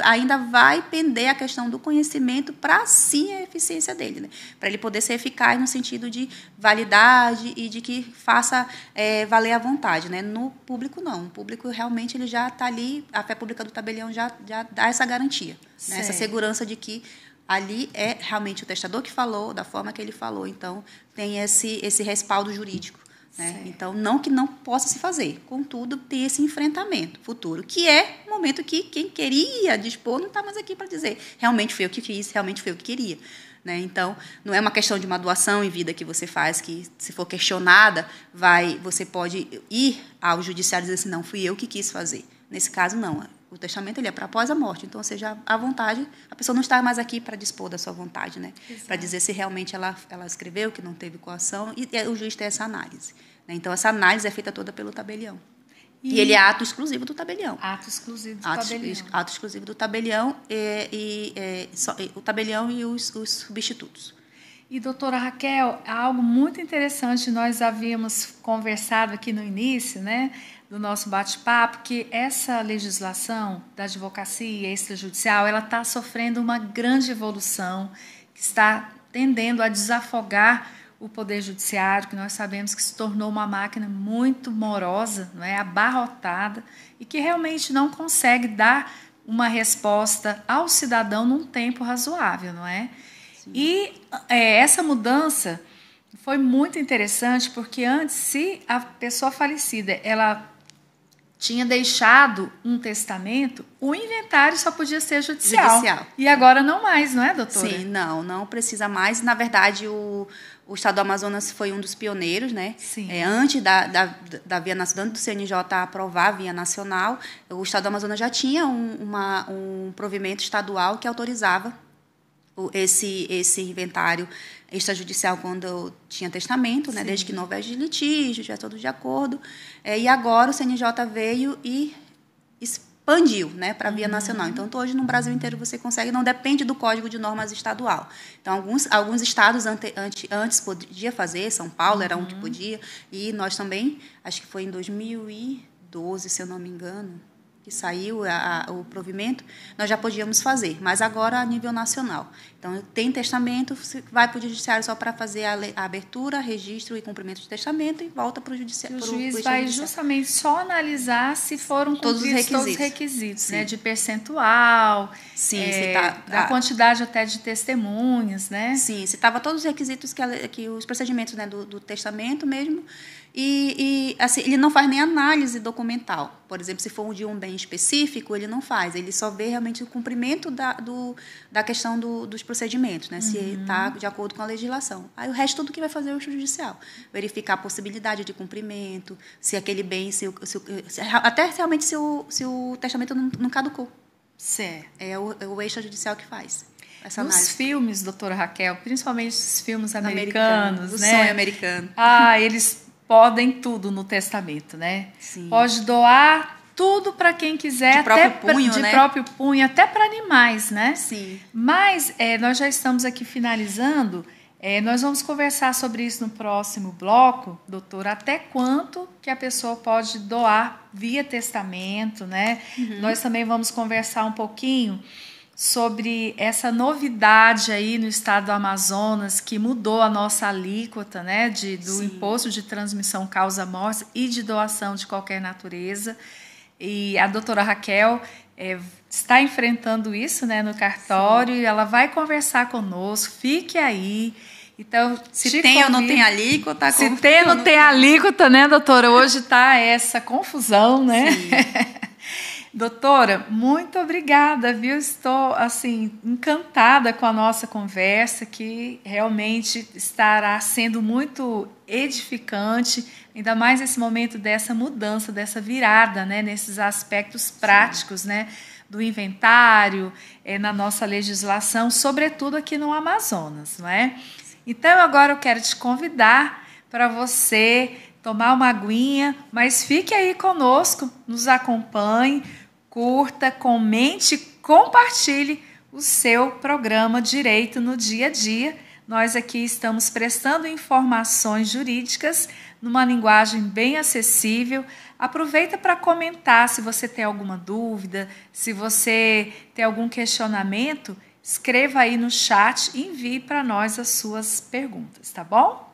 ainda vai pender a questão do conhecimento para, sim, a eficiência dele. Né? Para ele poder ser eficaz no sentido de validade e de que faça valer a vontade. Né? No público, não. O público, realmente, ele já está ali, a fé pública do tabelião já dá essa garantia, né? Essa segurança de que ali é realmente o testador que falou, da forma que ele falou. Então, tem esse respaldo jurídico. Né? Então, não que não possa se fazer, contudo, tem esse enfrentamento futuro, que é o momento que quem queria dispor não está mais aqui para dizer realmente foi eu que quis, realmente foi eu que queria. Né? Então, não é uma questão de uma doação em vida que você faz, que, se for questionada, você pode ir ao judiciário e dizer assim, não, fui eu que quis fazer. Nesse caso, não. O testamento ele é para após a morte. Então, ou seja, à vontade, a pessoa não está mais aqui para dispor da sua vontade, né? Para dizer se realmente ela escreveu, que não teve coação, e o juiz tem essa análise. Né? Então, essa análise é feita toda pelo tabelião. E ele é ato exclusivo do tabelião. Ato exclusivo do tabelião. Ato exclusivo do tabelião, o tabelião e os substitutos. E, doutora Raquel, algo muito interessante, nós havíamos conversado aqui no início, né, do nosso bate-papo, que essa legislação da advocacia extrajudicial, ela está sofrendo uma grande evolução, que está tendendo a desafogar o Poder Judiciário, que nós sabemos que se tornou uma máquina muito morosa, não é, abarrotada, e que realmente não consegue dar uma resposta ao cidadão num tempo razoável, não é? Sim. E essa mudança foi muito interessante, porque antes, se a pessoa falecida ela tinha deixado um testamento, o inventário só podia ser judicial. E agora não mais, não é, doutora? Sim, não precisa mais. Na verdade, o Estado do Amazonas foi um dos pioneiros, né? Sim. Antes da Via Nacional, antes do CNJ aprovar a Via Nacional, o Estado do Amazonas já tinha um provimento estadual que autorizava esse inventário extrajudicial quando tinha testamento, né? Desde que não houvesse litígio, já todos de acordo. E agora o CNJ veio e expandiu, né, para a Via Nacional. Então, hoje no Brasil inteiro você consegue, não depende do Código de Normas estadual. Então, alguns estados antes podia fazer, São Paulo era um que podia, e nós também, acho que foi em 2012, se eu não me engano, que saiu o provimento, nós já podíamos fazer, mas agora a nível nacional. Então, tem testamento, vai para o judiciário só para fazer a abertura, registro e cumprimento de testamento e volta para o judiciário. O juiz vai justamente só analisar se foram cumpridos todos os requisitos, né, de percentual, da quantidade até de testemunhas, né? Sim, se estava todos os requisitos que os procedimentos, né, do testamento mesmo. E assim, ele não faz nem análise documental. Por exemplo, se for de um bem específico, ele não faz. Ele só vê realmente o cumprimento da questão dos procedimentos, né? Se está de acordo com a legislação. Aí o resto tudo que vai fazer é o judicial. Verificar a possibilidade de cumprimento, se aquele bem, até realmente se o testamento não caducou. Certo. É o extrajudicial que faz. Nos filmes, doutora Raquel, principalmente os filmes americanos, né? O sonho americano. Eles podem tudo no testamento, né? Sim. Pode doar tudo para quem quiser, de próprio punho, até para animais, né? Sim. Mas nós já estamos aqui finalizando. Nós vamos conversar sobre isso no próximo bloco, doutora. Até quanto que a pessoa pode doar via testamento, né? Nós também vamos conversar um pouquinho sobre essa novidade aí no estado do Amazonas, que mudou a nossa alíquota, né, do imposto de transmissão causa-morte e de doação de qualquer natureza. E a doutora Raquel está enfrentando isso, né, no cartório, e ela vai conversar conosco. Fique aí. Então, se tem ou não tem alíquota. Se tem ou não tem alíquota, né, doutora? Hoje está essa confusão, né? Sim. Doutora, muito obrigada, viu? Estou, assim, encantada com a nossa conversa, que realmente estará sendo muito edificante, ainda mais nesse momento dessa mudança, dessa virada, né? Nesses aspectos práticos, né? Do inventário, na nossa legislação, sobretudo aqui no Amazonas, não é? Então, agora eu quero te convidar para você tomar uma aguinha, mas fique aí conosco, nos acompanhe, curta, comente, compartilhe o seu programa Direito no Dia a Dia. Nós aqui estamos prestando informações jurídicas numa linguagem bem acessível. Aproveita para comentar se você tem alguma dúvida, se você tem algum questionamento, escreva aí no chat e envie para nós as suas perguntas, tá bom?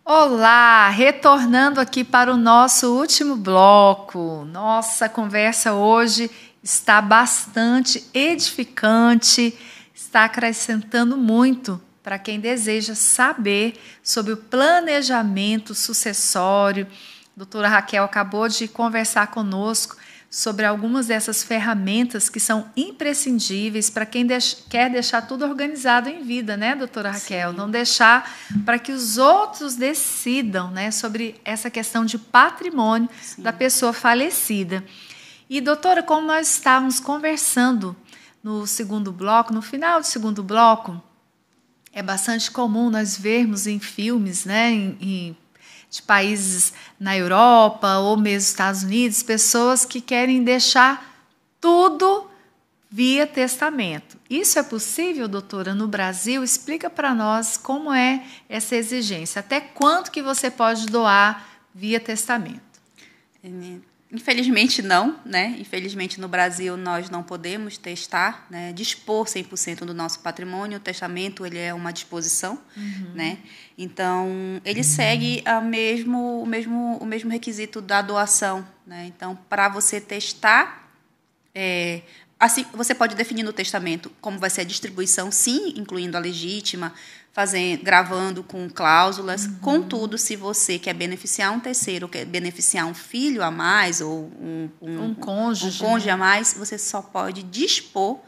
Olá, retornando aqui para o nosso último bloco. Nossa conversa hoje está bastante edificante, está acrescentando muito para quem deseja saber sobre o planejamento sucessório. A doutora Raquel acabou de conversar conosco sobre algumas dessas ferramentas que são imprescindíveis para quem quer deixar tudo organizado em vida, né, doutora Raquel? Sim. Não deixar para que os outros decidam, né, sobre essa questão de patrimônio da pessoa falecida. E, doutora, como nós estávamos conversando no segundo bloco, no final do segundo bloco, é bastante comum nós vermos em filmes, né, de países na Europa ou mesmo Estados Unidos, pessoas que querem deixar tudo via testamento. Isso é possível, doutora, no Brasil? Explica para nós como é essa exigência. Até quanto que você pode doar via testamento? Infelizmente não, né? Infelizmente no Brasil nós não podemos testar, né? Dispor 100% do nosso patrimônio. O testamento ele é uma disposição, né? Então ele segue o mesmo requisito da doação, né? Então para você testar assim, você pode definir no testamento como vai ser a distribuição, sim, incluindo a legítima, gravando com cláusulas. Contudo, se você quer beneficiar um terceiro, quer beneficiar um filho a mais, ou um cônjuge a mais, você só pode dispor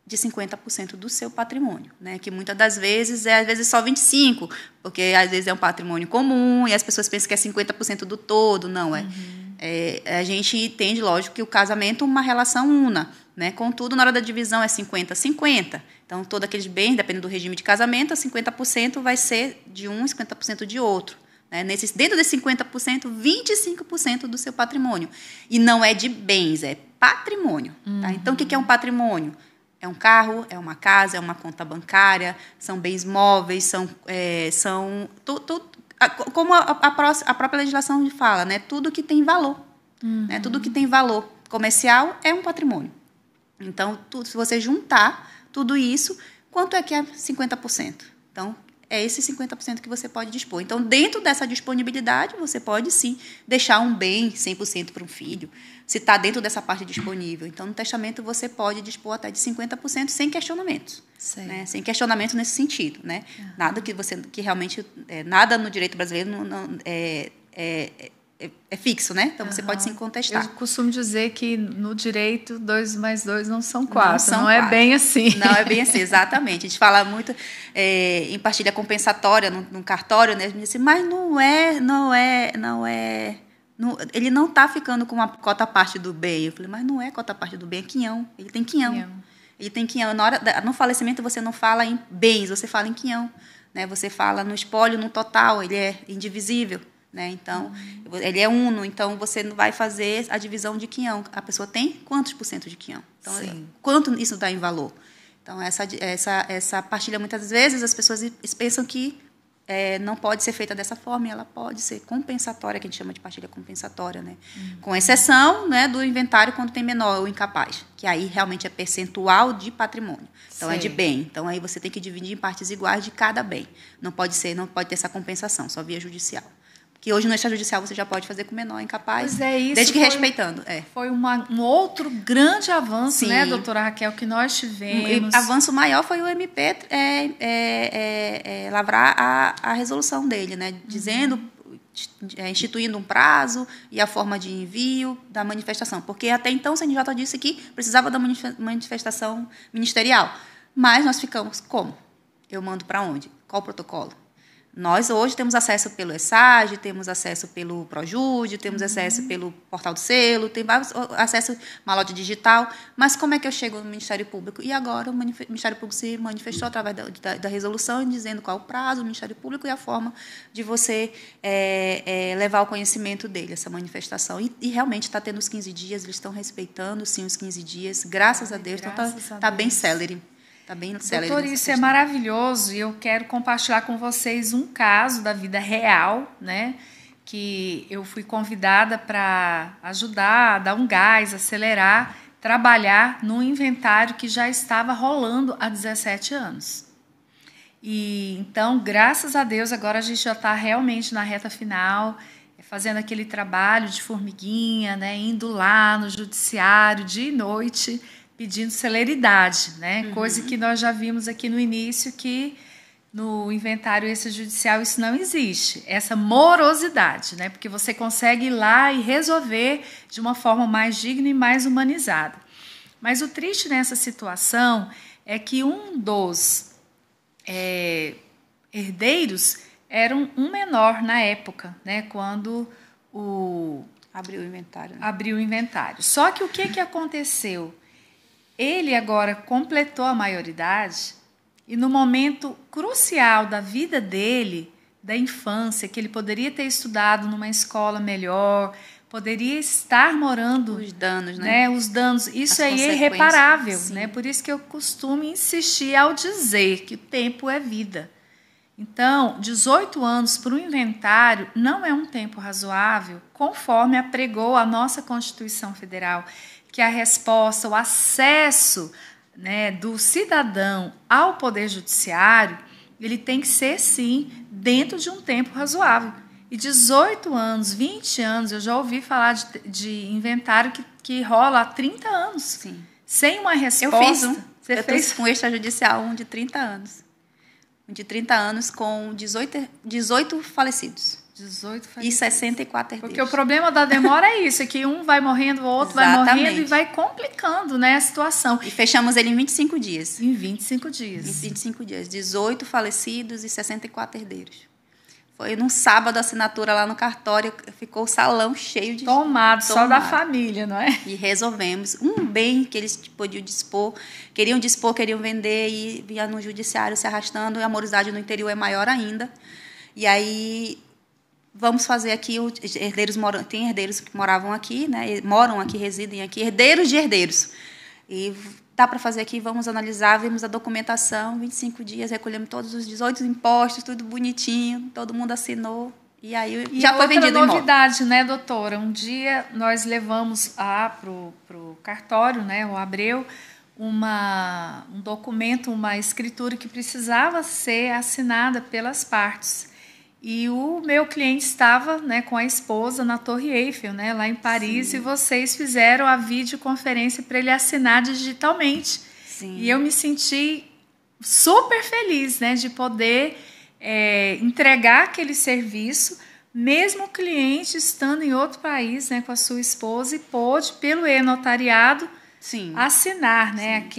de 50% do seu patrimônio, né? Que muitas das vezes às vezes só 25%, porque às vezes é um patrimônio comum e as pessoas pensam que é 50% do todo. Não, a gente entende, lógico, que o casamento é uma relação una, né? Contudo, na hora da divisão é 50-50. Então, todos aqueles bens, dependendo do regime de casamento, 50% vai ser de um e 50% de outro. Né? Dentro desses 50%, 25% do seu patrimônio. E não é de bens, é patrimônio. Tá? Então, o que é um patrimônio? É um carro, é uma casa, é uma conta bancária, são bens móveis, como a própria legislação fala, né? Tudo que tem valor. Né? Tudo que tem valor comercial é um patrimônio. Então, se você juntar tudo isso, quanto é que é 50%? Então, é esse 50% que você pode dispor. Então, dentro dessa disponibilidade, você pode, sim, deixar um bem 100% para um filho, se está dentro dessa parte disponível. Então, no testamento, você pode dispor até de 50% sem questionamentos. Né? Sem questionamento nesse sentido. Né? Nada que realmente... nada no direito brasileiro é fixo, né? Então, você pode sim contestar. Eu costumo dizer que no direito, 2 mais 2 não são 4. Não é bem assim. Não é bem assim, exatamente. A gente fala muito em partilha compensatória, num cartório, né? A gente diz assim, mas não é... ele não está ficando com uma cota parte do bem. Eu falei, mas não é cota parte do bem, é quinhão. Ele tem quinhão. Ele tem quinhão. No falecimento, você não fala em bens, você fala em quinhão. Né? Você fala no espólio, no total, ele é indivisível. Né? Então, ele é uno, então você não vai fazer a divisão de quinhão. A pessoa tem quantos por cento de quinhão? Então, quanto isso dá em valor? Então, essa partilha, muitas vezes, as pessoas pensam que não pode ser feita dessa forma, e ela pode ser compensatória, que a gente chama de partilha compensatória, né? Com exceção, né, do inventário quando tem menor ou incapaz, que aí realmente é percentual de patrimônio. Então, é de bem. Então, aí você tem que dividir em partes iguais de cada bem. Não pode ter essa compensação, só via judicial. Que hoje no extrajudicial você já pode fazer com menor incapaz, isso desde que respeitando. Foi um outro grande avanço, né, doutora Raquel, que nós tivemos. O avanço maior foi o MP lavrar a resolução dele, né, dizendo, instituindo um prazo e a forma de envio da manifestação. Porque até então o CNJ disse que precisava da manifestação ministerial. Mas nós ficamos como? Eu mando para onde? Qual o protocolo? Nós hoje temos acesso pelo ESAG, temos acesso pelo Projude, temos acesso pelo Portal do Selo, tem vários acesso malote digital, mas como é que eu chego no Ministério Público? E agora o Ministério Público se manifestou através da resolução, dizendo qual o prazo do Ministério Público e a forma de você levar ao conhecimento dele, essa manifestação. E realmente está tendo os 15 dias, eles estão respeitando, sim, os 15 dias, graças a Deus, então está bem célere. Tá bem doutor, isso é maravilhoso e eu quero compartilhar com vocês um caso da vida real, né? Que eu fui convidada para ajudar, dar um gás, acelerar, trabalhar num inventário que já estava rolando há 17 anos. E então, graças a Deus, agora a gente já está realmente na reta final, fazendo aquele trabalho de formiguinha, né? Indo lá no judiciário dia e noite, pedindo celeridade, né? Coisa que nós já vimos aqui no início, que no inventário extrajudicial isso não existe, essa morosidade, né? Porque você consegue ir lá e resolver de uma forma mais digna e mais humanizada. Mas o triste nessa situação é que um dos herdeiros era um menor na época, né? Quando abriu o inventário. Né? Abriu o inventário. Só que o que aconteceu? Ele agora completou a maioridade e no momento crucial da vida dele, da infância, que ele poderia ter estudado numa escola melhor, poderia estar morando... Os danos, né? Os danos. Isso aí é irreparável, né? Por isso que eu costumo insistir ao dizer que o tempo é vida. Então, 18 anos para o inventário não é um tempo razoável, conforme apregou a nossa Constituição Federal, que a resposta, o acesso, né, do cidadão ao Poder Judiciário, ele tem que ser, sim, dentro de um tempo razoável. E 18 anos, 20 anos, eu já ouvi falar de inventário que rola há 30 anos. Sim. sem uma resposta. Eu fiz um. Você eu fez com extrajudicial, um de 30 anos. Um de 30 anos com 18 falecidos. 18 E 64 herdeiros. Porque o problema da demora é isso, é que um vai morrendo, o outro vai morrendo e vai complicando, né, a situação. E fechamos ele em 25 dias. Em 25 dias. Em 25 dias. 18 falecidos e 64 herdeiros. Foi num sábado a assinatura lá no cartório, ficou o salão cheio de... Tomado, só da família, não é? E resolvemos. Um bem que eles podiam dispor, queriam vender e vinha no judiciário se arrastando, e a morosidade no interior é maior ainda. E aí... Vamos fazer aqui, tem herdeiros que moravam aqui, né? Moram aqui, residem aqui, herdeiros de herdeiros. E dá para fazer aqui, vamos analisar, vimos a documentação, 25 dias, recolhemos todos os 18 impostos, tudo bonitinho, todo mundo assinou, e aí já foi vendido o imóvel. E outra novidade, né, doutora? Um dia nós levamos para o cartório, né, o Abreu, um documento, uma escritura que precisava ser assinada pelas partes. E o meu cliente estava, né, com a esposa na Torre Eiffel, né, lá em Paris. Sim. E vocês fizeram a videoconferência para ele assinar digitalmente. Sim. E eu me senti super feliz, né, de poder entregar aquele serviço, mesmo o cliente estando em outro país, né, com a sua esposa, e pôde, pelo e-notariado, Sim. assinar, né,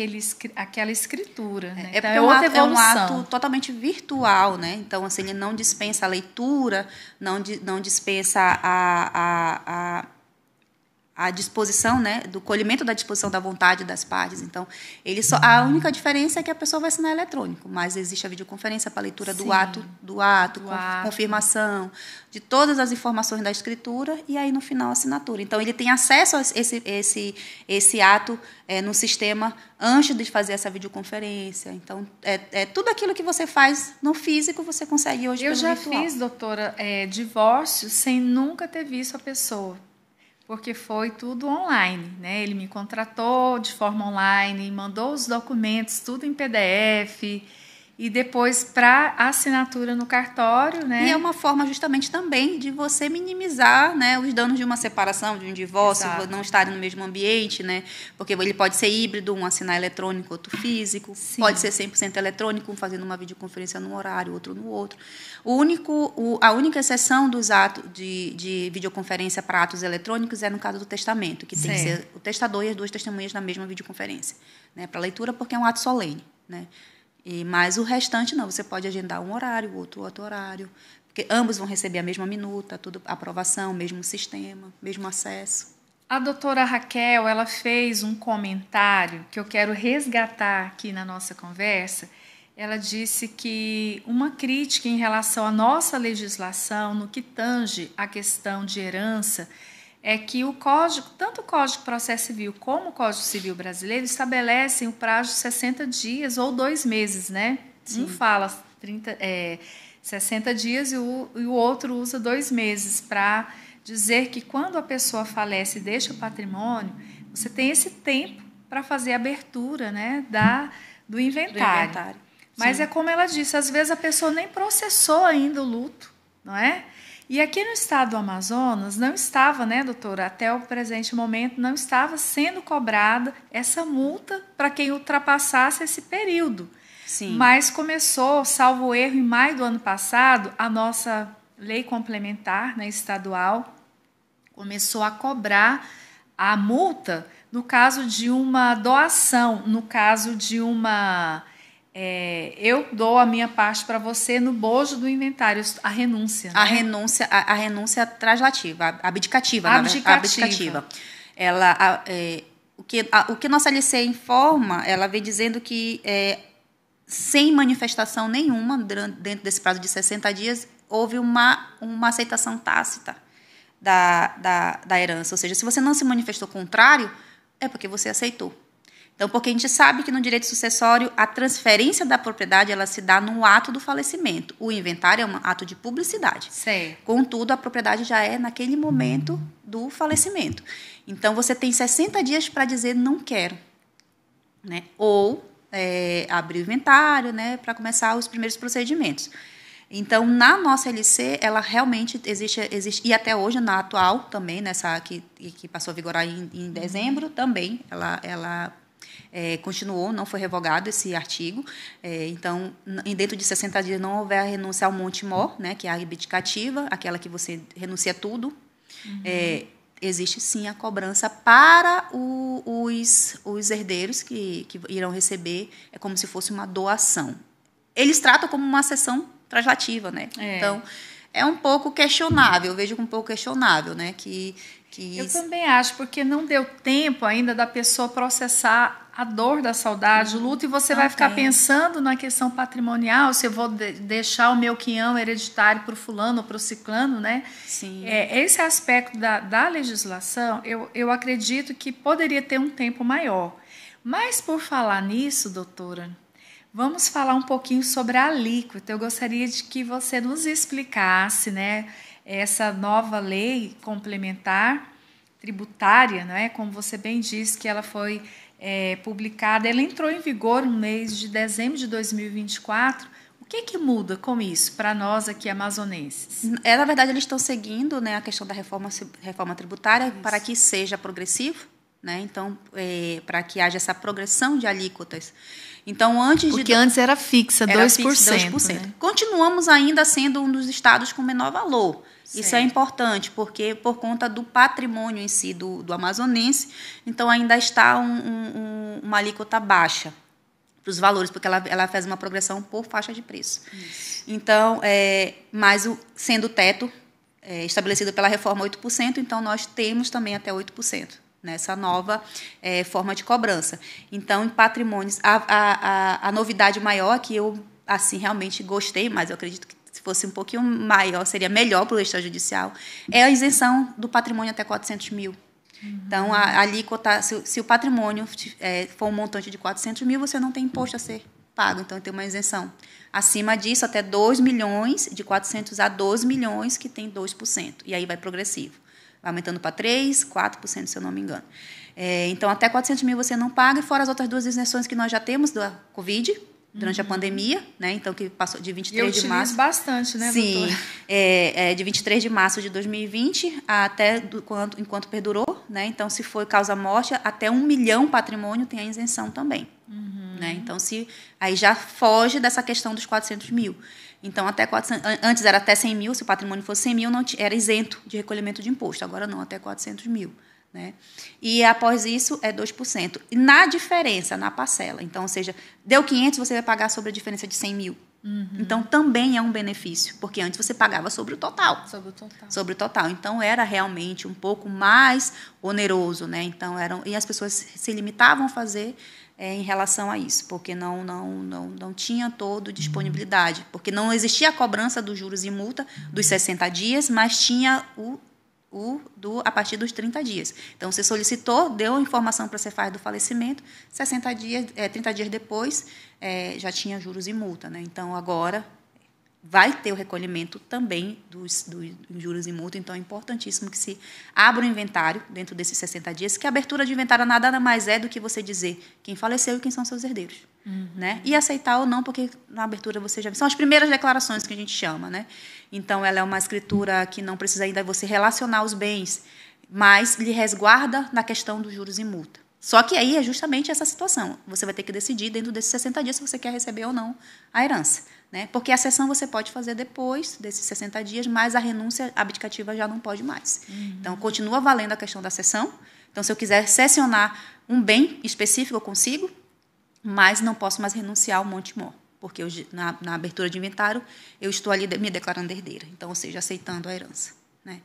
aquela escritura. Né? Então, é um ato totalmente virtual, né? Então, assim, ele não dispensa a leitura, não dispensa a disposição, né, do colhimento da disposição da vontade das partes. Então, a única diferença é que a pessoa vai assinar eletrônico, mas existe a videoconferência para a leitura do ato, confirmação de todas as informações da escritura e aí no final a assinatura. Então, ele tem acesso a esse ato no sistema antes de fazer essa videoconferência. Então, tudo aquilo que você faz no físico, você consegue hoje pelo virtual. Eu já fiz, doutora, divórcio sem nunca ter visto a pessoa. Porque foi tudo online, né? Ele me contratou de forma online, mandou os documentos, tudo em PDF, e depois para assinatura no cartório, né? E é uma forma justamente também de você minimizar, né, os danos de uma separação, de um divórcio, Exato. Não estarem no mesmo ambiente, né? Porque ele pode ser híbrido, um assinar eletrônico, outro físico, Sim. Pode ser 100% eletrônico, um fazendo uma videoconferência num horário, outro no outro. A única exceção dos atos de videoconferência para atos eletrônicos é no caso do testamento, que tem que ser o testador e as duas testemunhas na mesma videoconferência, né, para leitura, porque é um ato solene, né? Mas o restante não, você pode agendar um horário, outro horário, porque ambos vão receber a mesma minuta, tudo aprovação, mesmo sistema, mesmo acesso. A doutora Raquel, ela fez um comentário que eu quero resgatar aqui na nossa conversa. Ela disse que uma crítica em relação à nossa legislação, no que tange a questão de herança, é que tanto o Código de Processo Civil como o Código Civil brasileiro estabelecem o prazo de 60 dias ou 2 meses, né? Sim. Um fala 60 dias e o outro usa 2 meses para dizer que quando a pessoa falece e deixa o patrimônio, você tem esse tempo para fazer a abertura, né, do inventário. Mas Sim. É como ela disse, às vezes a pessoa nem processou ainda o luto, não é? E aqui no estado do Amazonas não estava, né, doutora, até o presente momento, não estava sendo cobrada essa multa para quem ultrapassasse esse período. Sim. Mas começou, salvo erro, em maio do ano passado, a nossa lei complementar, né, estadual começou a cobrar a multa no caso de uma doação, no caso de uma... eu dou a minha parte para você no bojo do inventário, a renúncia. Né? A renúncia translativa, abdicativa. Ela, o que nossa LC informa, ela vem dizendo que, sem manifestação nenhuma, dentro desse prazo de 60 dias, houve uma aceitação tácita da herança. Ou seja, se você não se manifestou contrário, é porque você aceitou. Então, porque a gente sabe que no direito sucessório a transferência da propriedade ela se dá no ato do falecimento. O inventário é um ato de publicidade. Certo. Contudo, a propriedade já é naquele momento do falecimento. Então, você tem 60 dias para dizer não quero, né? Ou abrir o inventário, né, para começar os primeiros procedimentos. Então, na nossa LC, ela realmente existe e até hoje, na atual também, nessa que passou a vigorar em dezembro, também, ela continuou, não foi revogado esse artigo. Então, dentro de 60 dias não houver a renúncia ao monte-mor, né, que é a abdicativa, aquela que você renuncia tudo, existe sim a cobrança para os herdeiros que irão receber, é como se fosse uma doação. Eles tratam como uma cessão translativa, né? Então, é um pouco questionável, eu vejo como um pouco questionável, né? Eu também acho, porque não deu tempo ainda da pessoa processar a dor da saudade, o luto, e você vai ficar pensando na questão patrimonial, se eu vou deixar o meu quinhão hereditário para o fulano ou para o ciclano, né? Sim. Esse aspecto da legislação, eu acredito que poderia ter um tempo maior. Mas, por falar nisso, doutora, vamos falar um pouquinho sobre a alíquota. Eu gostaria de que você nos explicasse, né, essa nova lei complementar tributária, né, como você bem disse, que ela foi publicada, ela entrou em vigor no mês de dezembro de 2024. O que muda com isso para nós aqui amazonenses? Na verdade, eles estão seguindo, né, a questão da reforma tributária para que seja progressivo, né? Então, para que haja essa progressão de alíquotas. Então, Porque antes era fixa, 2%. 2%. Né? Continuamos ainda sendo um dos estados com menor valor. Certo. Isso é importante, porque por conta do patrimônio em si do amazonense, então ainda está uma alíquota baixa para os valores, porque ela faz uma progressão por faixa de preço. Isso. Então, mas sendo o teto estabelecido pela reforma 8%, então nós temos também até 8%. Nessa nova forma de cobrança. Então, em patrimônios, a novidade maior, que eu assim realmente gostei, mas eu acredito que se fosse um pouquinho maior, seria melhor para o extrajudicial, é a isenção do patrimônio até 400 mil. Então, a alíquota, se o patrimônio for um montante de 400 mil, você não tem imposto a ser pago, então tem uma isenção. Acima disso, até 2 milhões, de 400 a 12 milhões, que tem 2%, e aí vai progressivo. Vai aumentando para 3%, 4%, se eu não me engano. Então, até 400 mil você não paga, e fora as outras duas isenções que nós já temos da Covid, durante a pandemia, né? Então, que passou de 23 de março. Bastante, né, doutora? Sim, de 23 de março de 2020 até enquanto perdurou, né? Então, se foi causa-morte, até 1 milhão patrimônio tem a isenção também. Né? Então, aí já foge dessa questão dos 400 mil. Então, antes era até 100 mil, se o patrimônio fosse 100 mil, não era isento de recolhimento de imposto. Agora não, até 400 mil. Né? E após isso é 2%. E na diferença, na parcela. Então, ou seja, deu 500, você vai pagar sobre a diferença de 100 mil. Então, também é um benefício, porque antes você pagava sobre o total. Sobre o total. Então, era realmente um pouco mais oneroso. Né? Então, e as pessoas se limitavam a fazer em relação a isso, porque não tinha todo disponibilidade, porque não existia a cobrança dos juros e multa dos 60 dias, mas tinha a partir dos 30 dias. Então, você solicitou, deu a informação para a Cefaz do falecimento, 30 dias depois, já tinha juros e multa. Né? Então, agora vai ter o recolhimento também dos juros e multa, então é importantíssimo que se abra o inventário dentro desses 60 dias, que a abertura de inventário nada mais é do que você dizer quem faleceu e quem são seus herdeiros. Né? E aceitar ou não, porque na abertura você já... São as primeiras declarações que a gente chama. Né? Então, ela é uma escritura que não precisa ainda você relacionar os bens, mas lhe resguarda na questão dos juros e multa. Só que aí é justamente essa situação. Você vai ter que decidir dentro desses 60 dias se você quer receber ou não a herança. Né? Porque a cessão você pode fazer depois desses 60 dias, mas a renúncia abdicativa já não pode mais. Então, continua valendo a questão da cessão. Então, se eu quiser cessionar um bem específico, eu consigo, mas não posso mais renunciar ao monte-mor, porque na abertura de inventário eu estou ali me declarando herdeira, então, ou seja, aceitando a herança. Né?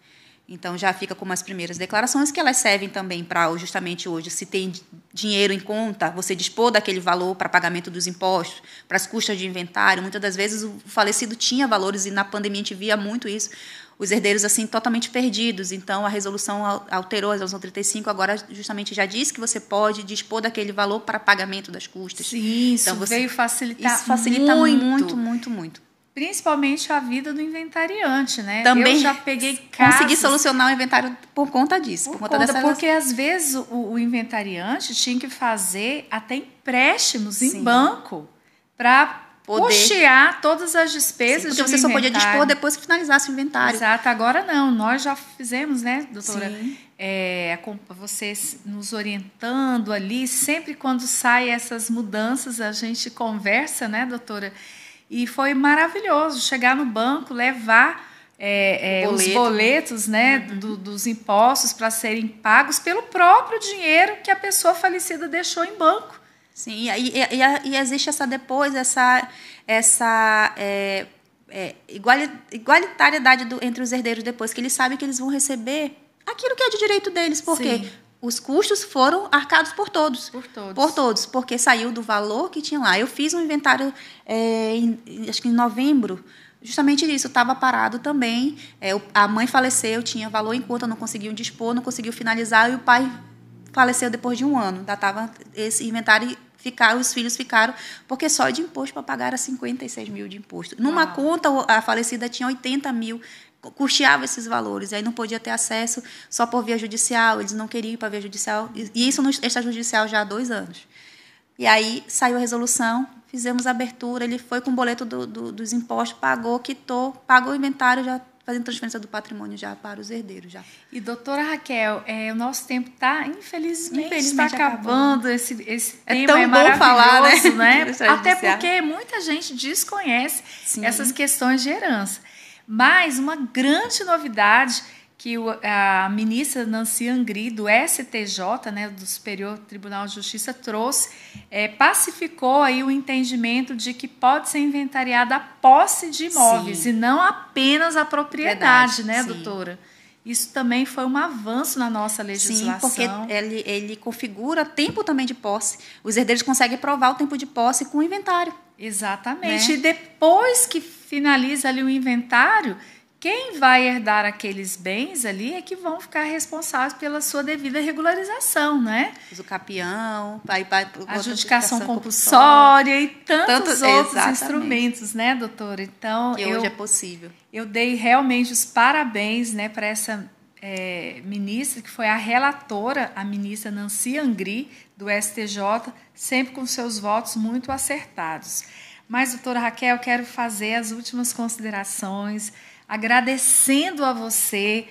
Então, já fica como as primeiras declarações, que elas servem também para, justamente hoje, se tem dinheiro em conta, você dispor daquele valor para pagamento dos impostos, para as custas de inventário. Muitas das vezes o falecido tinha valores, e na pandemia a gente via muito isso, os herdeiros assim totalmente perdidos. Então, a resolução alterou a resolução 35, agora justamente já diz que você pode dispor daquele valor para pagamento das custas. Sim, isso então, veio facilitar isso facilita muito, muito, muito. Principalmente a vida do inventariante, né? Também eu já peguei casos... Consegui solucionar o inventário por conta disso. Porque, às vezes, o inventariante tinha que fazer até empréstimos em banco para custear todas as despesas. Sim, porque você só podia dispor depois que finalizasse o inventário. Exato, agora não, nós já fizemos, né, doutora? Vocês nos orientando ali, sempre quando saem essas mudanças, a gente conversa, né, doutora? E foi maravilhoso chegar no banco, levar os boletos, né, dos impostos para serem pagos pelo próprio dinheiro que a pessoa falecida deixou em banco. Sim, e existe essa igualitariedade entre os herdeiros depois, que eles sabem que eles vão receber aquilo que é de direito deles, porque os custos foram arcados por todos. Por todos, porque saiu do valor que tinha lá. Eu fiz um inventário, acho que em novembro, justamente isso, estava parado também. A mãe faleceu, tinha valor em conta, não conseguiu dispor, não conseguiu finalizar, e o pai faleceu depois de 1 ano. Ainda estava esse inventário, os filhos ficaram, porque só de imposto para pagar era 56 mil de imposto. Numa conta, a falecida tinha 80 mil, custeava esses valores, e aí não podia ter acesso só por via judicial, eles não queriam ir para via judicial, e isso no extrajudicial já há 2 anos. E aí saiu a resolução, fizemos a abertura, ele foi com o boleto dos impostos, pagou, quitou, pagou o inventário, já fazendo transferência do patrimônio já para os herdeiros. Já. E, doutora Raquel, o nosso tempo está, infelizmente está acabando. Esse tema tão bom falar, né? Até porque muita gente desconhece essas questões de herança. Mas uma grande novidade que a ministra Nancy Angri, do STJ, né, do Superior Tribunal de Justiça, trouxe, pacificou aí o entendimento de que pode ser inventariada a posse de imóveis e não apenas a propriedade, né, doutora? Isso também foi um avanço na nossa legislação. Sim, porque ele configura tempo também de posse. Os herdeiros conseguem provar o tempo de posse com o inventário. Exatamente. Né? E depois que finaliza ali o inventário, quem vai herdar aqueles bens ali é que vão ficar responsáveis pela sua devida regularização, né? O capião, a adjudicação compulsória e tantos outros instrumentos, né, doutora? Então, que hoje é possível. Eu dei realmente os parabéns, né, para essa ministra, que foi a relatora, a ministra Nancy Angri, do STJ, sempre com seus votos muito acertados. Mas, doutora Raquel, eu quero fazer as últimas considerações, agradecendo a você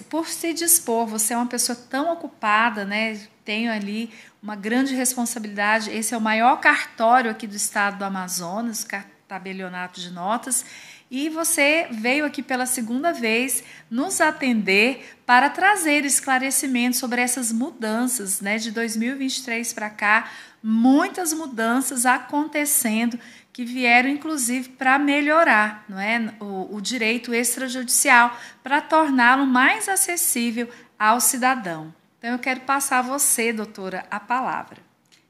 por se dispor. Você é uma pessoa tão ocupada, né? Tenho ali uma grande responsabilidade. Esse é o maior cartório aqui do estado do Amazonas, tabelionato de notas, e você veio aqui pela 2ª vez nos atender para trazer esclarecimentos sobre essas mudanças, né? De 2023 para cá, muitas mudanças acontecendo, que vieram, inclusive, para melhorar, não é, o direito extrajudicial, para torná-lo mais acessível ao cidadão. Então, eu quero passar a você, doutora, a palavra.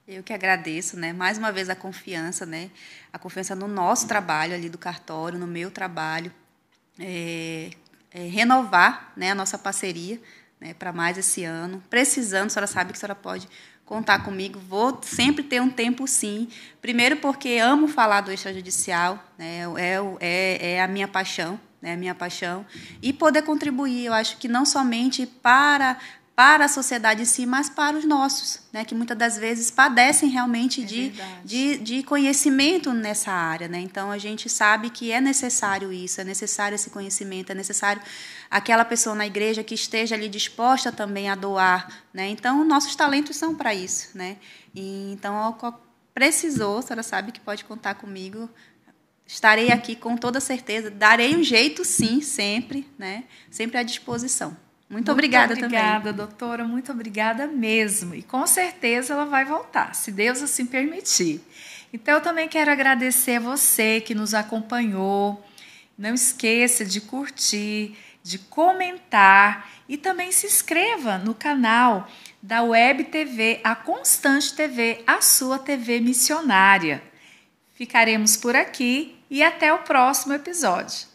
Eu que agradeço, né, mais uma vez a confiança no nosso trabalho ali do cartório, no meu trabalho, renovar, né, a nossa parceria, né, para mais esse ano. Precisando, a senhora sabe que a senhora pode contar comigo, vou sempre ter um tempo, sim. Primeiro porque amo falar do extrajudicial, né? É a minha paixão, né? E poder contribuir, eu acho que não somente para a sociedade em si, mas para os nossos, né? Que muitas das vezes padecem realmente de conhecimento nessa área, né? Então, a gente sabe que é necessário isso, é necessário esse conhecimento, é necessário aquela pessoa na igreja que esteja ali disposta também a doar, né? Então, nossos talentos são para isso, né? E, então, precisou, a senhora sabe que pode contar comigo, estarei aqui com toda certeza, darei um jeito, sim, sempre, né? Sempre à disposição. Muito obrigada também. Muito obrigada, doutora, muito obrigada mesmo. E com certeza ela vai voltar, se Deus assim permitir. Então, eu também quero agradecer a você que nos acompanhou. Não esqueça de curtir, de comentar e também se inscreva no canal da Web TV, a Constante TV, a sua TV missionária. Ficaremos por aqui e até o próximo episódio.